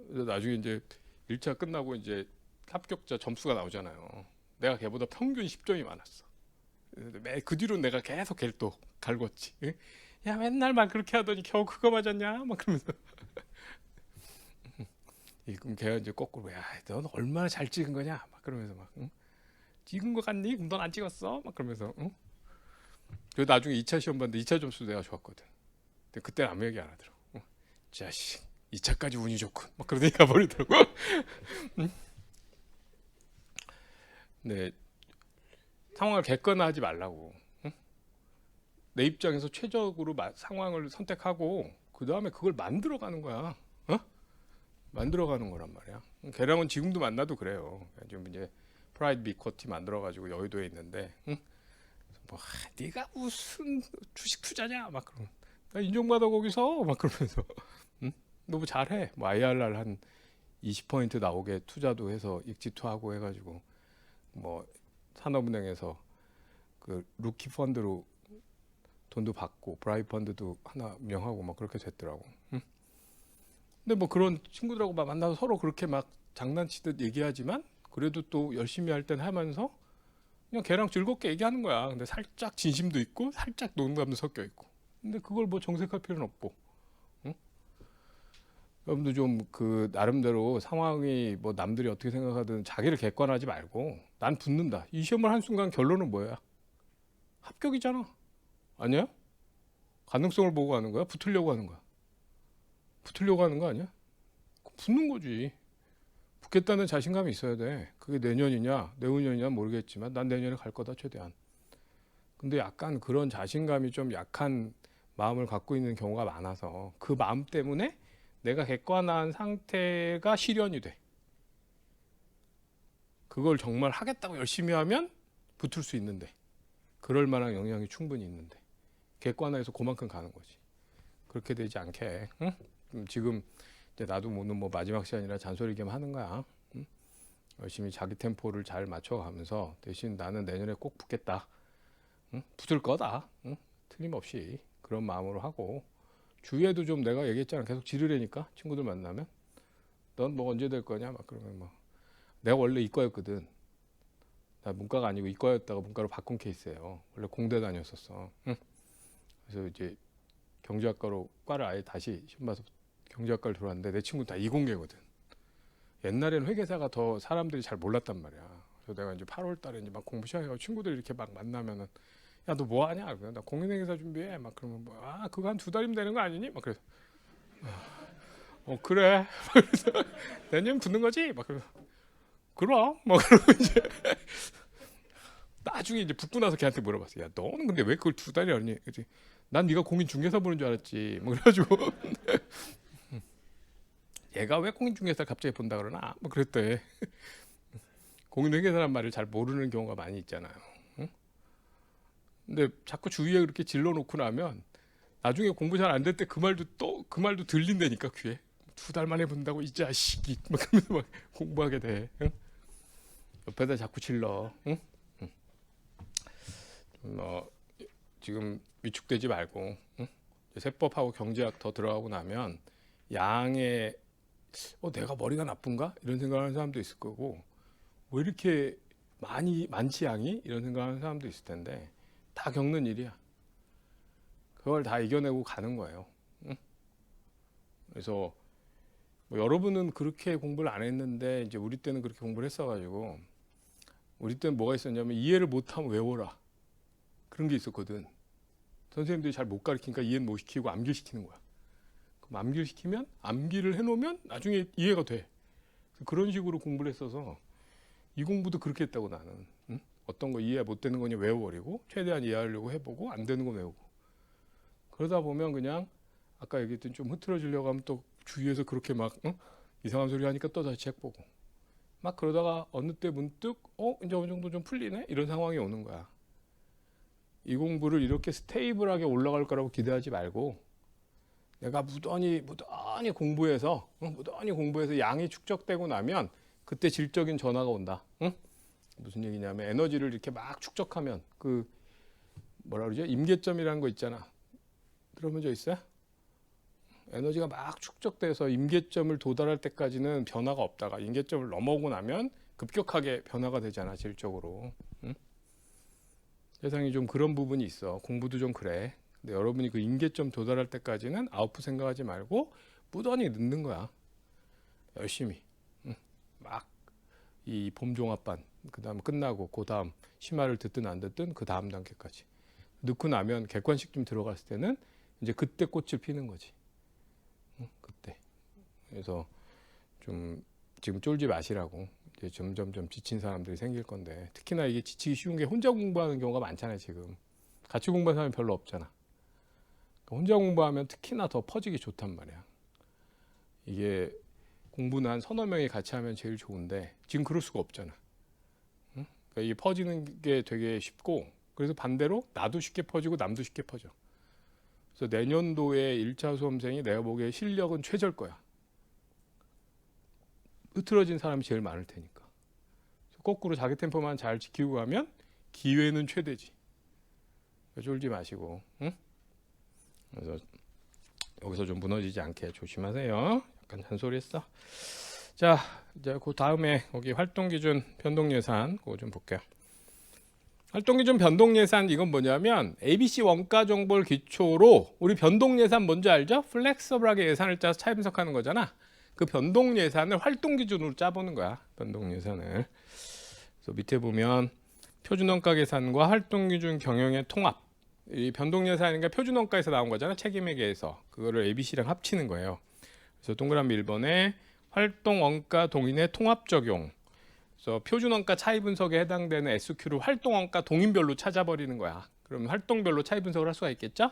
그래서 나중에 이제 1차 끝나고 이제 합격자 점수가 나오잖아요. 내가 걔보다 평균 10점이 많았어. 그 뒤로 내가 계속 걔를 또 갈궜지. 야 맨날 막 그렇게 하더니 겨우 그거 맞았냐? 막 그러면서 그럼 걔가 이제 거꾸로 넌 얼마나 잘 찍은 거냐? 막 그러면서 막 응? 찍은 거 같니? 그럼 넌 안 찍었어? 막 그러면서 응? 그래서 나중에 2차 시험 봤는데 2차 점수 내가 좋았거든. 근데 그때는 아무 얘기 안 하더라고. 자식 2차까지 운이 좋군. 막 그러더니 가버리더라고. 응? 네, 상황을 객관화하지 말라고. 응? 내 입장에서 최적으로 상황을 선택하고 그 다음에 그걸 만들어가는 거야. 만들어가는 거란 말이야. 걔랑은 지금도 만나도 그래요. 지금 이제 프라이드 비커티 만들어가지고 여의도에 있는데, 응? 뭐 네가 무슨 주식 투자냐? 막 그러면 나 인정받아 거기서 막 그러면서, 응? 너무 잘해. 뭐 IRR 한 20% 나오게 투자도 해서 익지투하고 해가지고 뭐 산업은행에서 그 루키 펀드로 돈도 받고 브라이 펀드도 하나 명하고 막 그렇게 됐더라고. 응? 근데 뭐 그런 친구들하고 막 만나서 서로 그렇게 막 장난치듯 얘기하지만 그래도 또 열심히 할 땐 하면서 그냥 걔랑 즐겁게 얘기하는 거야. 근데 살짝 진심도 있고 살짝 농담도 섞여 있고. 근데 그걸 뭐 정색할 필요는 없고. 응? 여러분도 좀 그 나름대로 상황이 뭐 남들이 어떻게 생각하든 자기를 객관하지 말고 난 붙는다. 이 시험을 한 순간 결론은 뭐야? 합격이잖아. 아니야? 가능성을 보고 하는 거야? 붙으려고 하는 거야? 붙으려고 하는 거 아니야? 붙는 거지. 붙겠다는 자신감이 있어야 돼. 그게 내년이냐, 내후년이냐 모르겠지만 난 내년에 갈 거다 최대한. 근데 약간 그런 자신감이 좀 약한 마음을 갖고 있는 경우가 많아서 그 마음 때문에 내가 객관한 상태가 실현이 돼. 그걸 정말 하겠다고 열심히 하면 붙을 수 있는데 그럴 만한 영향이 충분히 있는데 객관화해서 그만큼 가는 거지. 그렇게 되지 않게 응? 지금 이제 나도 오늘 뭐 마지막 시간이라 잔소리 겸 하는 거야. 응? 열심히 자기 템포를 잘 맞춰가면서 대신 나는 내년에 꼭 붙겠다. 응? 붙을 거다. 응? 틀림없이 그런 마음으로 하고 주위에도 좀 내가 얘기했잖아. 계속 지르려니까 친구들 만나면 넌 뭐 언제 될 거냐 막 그러면 뭐 내가 원래 이과였거든. 나 문과가 아니고 이과였다가 문과로 바꾼 케이스예요. 원래 공대 다녔었어. 응? 그래서 이제 경제학과로 과를 아예 다시 시험 봐서 경제학과를 들어왔는데 내 친구 다 이공계거든. 옛날에는 회계사가 더 사람들이 잘 몰랐단 말이야. 그래서 내가 이제 8월 달에 이제 막 공부 시작해서 친구들 이렇게 막 만나면은 야 너 뭐 하냐? 나 공인회계사 준비해. 막 그러면 뭐 그거 한 2달이면 되는 거 아니니? 막 그래서 그래. 그래서 내년 붙는 거지? 막 그러면 그럼 뭐 그러고 이제 나중에 이제 붙고 나서 걔한테 물어봤어. 야 너는 근데 왜 그걸 2달이 아니? 그치? 난 네가 공인중개사 보는 줄 알았지. 뭐 그래가지고 얘가 왜 공인중개사를 갑자기 본다 그러나? 뭐 그랬대. 공인중개사란 말을 잘 모르는 경우가 많이 있잖아요. 응? 근데 자꾸 주위에 그렇게 질러놓고 나면 나중에 공부 잘 안 될 때 그 말도 들린다니까 귀에. 2달 만에 본다고 이 자식이 막 그러면서 막 공부하게 돼. 응? 옆에다 자꾸 질러. 응? 응. 지금 위축되지 말고, 응? 세법하고 경제학 더 들어가고 나면 양의 내가 머리가 나쁜가 이런 생각하는 사람도 있을 거고, 왜 이렇게 많지 양이 이런 생각하는 사람도 있을 텐데 다 겪는 일이야. 그걸 다 이겨내고 가는 거예요. 응? 그래서 뭐 여러분은 그렇게 공부를 안 했는데 이제 우리 때는 그렇게 공부를 했어가지고, 우리 때는 뭐가 있었냐면 이해를 못하면 외워라 그런 게 있었거든. 선생님들이 잘 못 가르치니까 이해는 못 시키고 암기를 시키는 거야. 그럼 암기를 시키면 암기를 해놓으면 나중에 이해가 돼. 그런 식으로 공부를 했어서 이 공부도 그렇게 했다고 나는. 응? 어떤 거 이해 못 되는 거냐 외워버리고 최대한 이해하려고 해보고 안 되는 거 외우고. 그러다 보면 그냥 아까 얘기했던 좀 흐트러지려고 하면 또 주위에서 그렇게 막 이상한 소리 하니까 또 다시 책 보고 막 그러다가 어느 때 문득 이제 어느 정도 좀 풀리네 이런 상황이 오는 거야. 이 공부를 이렇게 스테이블하게 올라갈 거라고 기대하지 말고 내가 무던히 공부해서 양이 축적되고 나면 그때 질적인 전화가 온다. 응? 무슨 얘기냐면 에너지를 이렇게 막 축적하면 그 뭐라 그러죠? 임계점이라는 거 있잖아. 들어본 적 있어요? 에너지가 막 축적돼서 임계점을 도달할 때까지는 변화가 없다가 임계점을 넘어오고 나면 급격하게 변화가 되잖아, 질적으로. 응? 세상이 좀 그런 부분이 있어. 공부도 좀 그래. 근데 여러분이 그 임계점 도달할 때까지는 아웃풋 생각하지 말고 무던히 넣는 거야. 열심히. 응? 막 이 봄종합반 그 다음 끝나고 그 다음 심화를 듣든 안 듣든 그 다음 단계까지 넣고 나면 객관식 좀 들어갔을 때는 이제 그때 꽃을 피는 거지. 그때. 그래서 좀 지금 쫄지 마시라고. 이제 점점 지친 사람들이 생길 건데, 특히나 이게 지치기 쉬운 게 혼자 공부하는 경우가 많잖아요. 지금 같이 공부하는 사람이 별로 없잖아. 그러니까 혼자 공부하면 특히나 더 퍼지기 좋단 말이야. 이게 공부는 한 서너 명이 같이 하면 제일 좋은데 지금 그럴 수가 없잖아. 응? 그러니까 이게 퍼지는 게 되게 쉽고, 그래서 반대로 나도 쉽게 퍼지고 남도 쉽게 퍼져. 그래서 내년도에 1차 수험생이 내가 보기에 실력은 최저일 거야. 흐트러진 사람이 제일 많을 테니까. 거꾸로 자기 템포만 잘 지키고 가면 기회는 최대지. 쫄지 마시고. 응? 그래서 여기서 좀 무너지지 않게 조심하세요. 약간 잔소리했어. 자, 이제 그 다음에 거기 활동기준 변동예산 그거 좀 볼게요. 활동기준 변동예산 이건 뭐냐면 ABC 원가 정보를 기초로 우리 변동예산 뭔지 알죠? 플렉서블하게 예산을 짜서 차분석하는 거잖아. 그 변동예산을 활동기준으로 짜보는 거야. 변동예산을. 그래서 밑에 보면 표준원가 계산과 활동기준 경영의 통합. 이 변동예산이니까 표준원가에서 나온 거잖아. 책임회계에서. 그거를 ABC랑 합치는 거예요. 그래서 동그라미 1번에 활동원가 동인의 통합 적용. 그래서 표준원가 차이 분석에 해당되는 SQ를 활동원가 동인별로 찾아버리는 거야. 그러면 활동별로 차이 분석을 할 수가 있겠죠?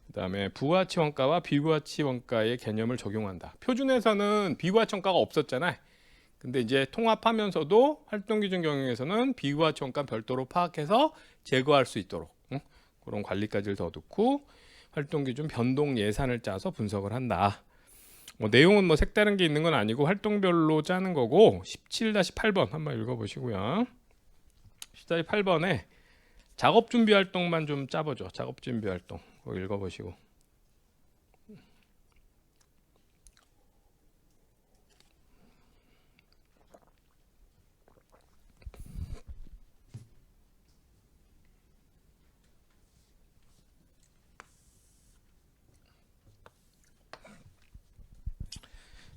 그 다음에 부가가치 원가와 비부가가치 원가의 개념을 적용한다. 표준에서는 비부가가치 원가가 없었잖아요. 근데 이제 통합하면서도 활동기준 경영에서는 비부가가치 원가 별도로 파악해서 제거할 수 있도록 그런 관리까지를 더 넣고 활동기준 변동 예산을 짜서 분석을 한다. 내용은 뭐 색다른 게 있는 건 아니고 활동별로 짜는 거고 17-8번 한번 읽어보시고요. 17-8번에 작업 준비 활동만 좀 짜보죠. 작업 준비 활동 그거 읽어보시고.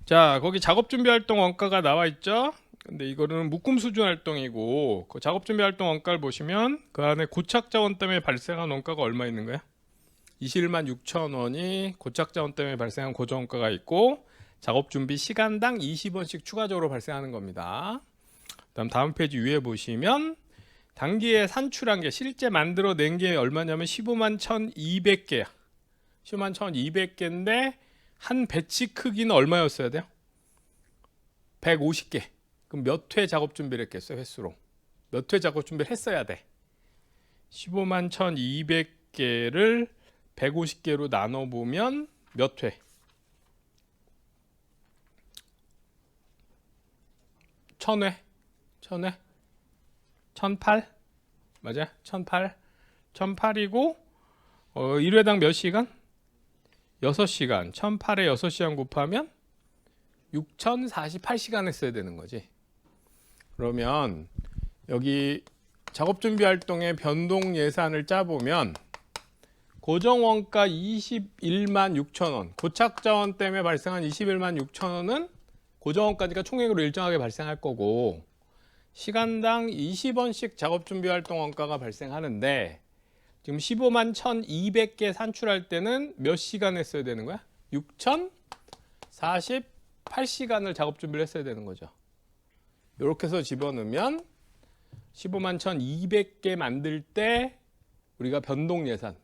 자, 거기 작업 준비 활동 원가가 나와 있죠? 근데 이거는 묶음 수준 활동이고 그 작업 준비 활동 원가를 보시면 그 안에 고착 자원 때문에 발생한 원가가 얼마 있는 거야? 21만 6천 원이 고착 자원 때문에 발생한 고정 원가가 있고 작업 준비 시간당 20원씩 추가적으로 발생하는 겁니다. 그다음 다음 페이지 위에 보시면 단기에 산출한 게 실제 만들어낸 게 얼마냐면 15만 1,200개야. 15만 1,200개인데 한 배치 크기는 얼마였어야 돼요? 150개. 그럼 몇 회 작업 준비를 했겠어요? 횟수로. 몇 회 작업 준비를 했어야 돼. 15만 1200개를 150개로 나눠보면 몇 회? 1000회? 1000회? 1008? 맞아? 1008? 1008이고 1회당 몇 시간? 6시간. 1008에 6시간 곱하면 6048시간 했어야 되는 거지. 그러면 여기 작업 준비 활동의 변동 예산을 짜보면 고정원가 21만 6천 원, 고착 자원 때문에 발생한 21만 6천 원은 고정원가니까 총액으로 일정하게 발생할 거고, 시간당 20원씩 작업 준비 활동 원가가 발생하는데, 지금 15만 1200개 산출할 때는 몇 시간 했어야 되는 거야? 6048시간을 작업 준비를 했어야 되는 거죠. 이렇게 해서 집어넣으면 15만 1200개 만들 때 우리가 변동 예산,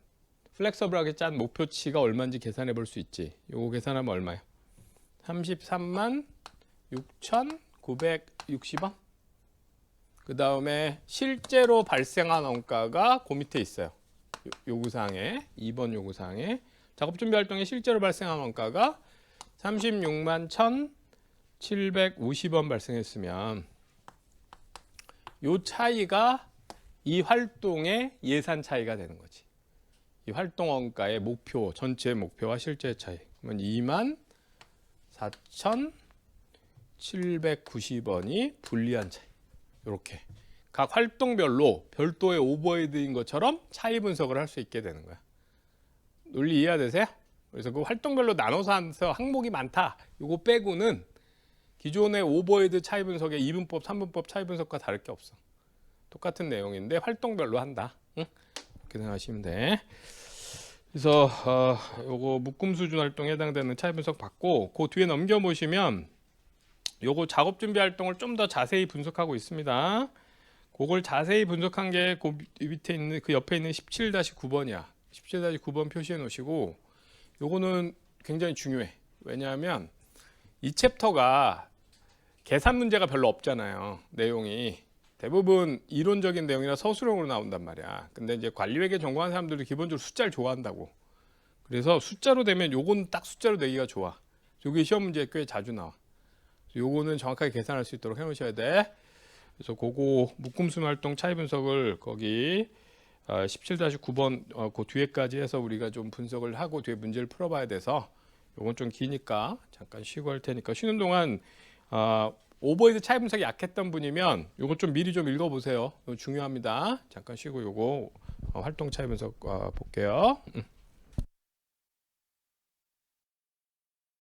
플렉서블하게 짠 목표치가 얼마인지 계산해 볼 수 있지. 요거 계산하면 얼마야? 33만 6,960원. 그 다음에 실제로 발생한 원가가 그 밑에 있어요. 요구사항에 2번 요구사항에 작업 준비 활동에 실제로 발생한 원가가 36만 1,750원 발생했으면 요 차이가 이 활동의 예산 차이가 되는 거지. 이 활동 원가의 목표, 전체 목표와 실제 차이. 그러면 2만 4,790원이 불리한 차이. 이렇게 각 활동별로 별도의 오버헤드인 것처럼 차이 분석을 할 수 있게 되는 거야. 논리 이해되세요? 그래서 그 활동별로 나눠서 해서 항목이 많다. 이거 빼고는 기존의 오버헤드 차이 분석의 2분법, 3분법 차이 분석과 다를 게 없어. 똑같은 내용인데 활동별로 한다. 응? 그렇게 생각하시면 돼. 그래서 요거 묶음 수준 활동에 해당되는 차이 분석 받고 그 뒤에 넘겨 보시면 요거 작업 준비 활동을 좀 더 자세히 분석하고 있습니다. 그걸 자세히 분석한 게 그 밑에 있는 그 옆에 있는 17-9번이야. 17-9번 표시해 놓으시고 요거는 굉장히 중요해. 왜냐하면 이 챕터가 계산 문제가 별로 없잖아요. 내용이 대부분 이론적인 내용이라 서술형으로 나온단 말이야. 근데 이제 관리회계 전공하는 사람들이 기본적으로 숫자를 좋아한다고. 그래서 숫자로 되면 요건 딱 숫자로 내기가 좋아. 요게 시험 문제에 꽤 자주 나와. 요거는 정확하게 계산할 수 있도록 해놓으셔야 돼. 그래서 그거 묶음수 활동 차이 분석을 거기 17-9번 그 뒤에까지 해서 우리가 좀 분석을 하고 뒤에 문제를 풀어봐야 돼서 요건 좀 기니까 잠깐 쉬고 할 테니까 쉬는 동안 오버헤드 차이 분석이 약했던 분이면 요거 좀 미리 좀 읽어보세요. 이거 중요합니다. 잠깐 쉬고 요거 활동 차이 분석 볼게요.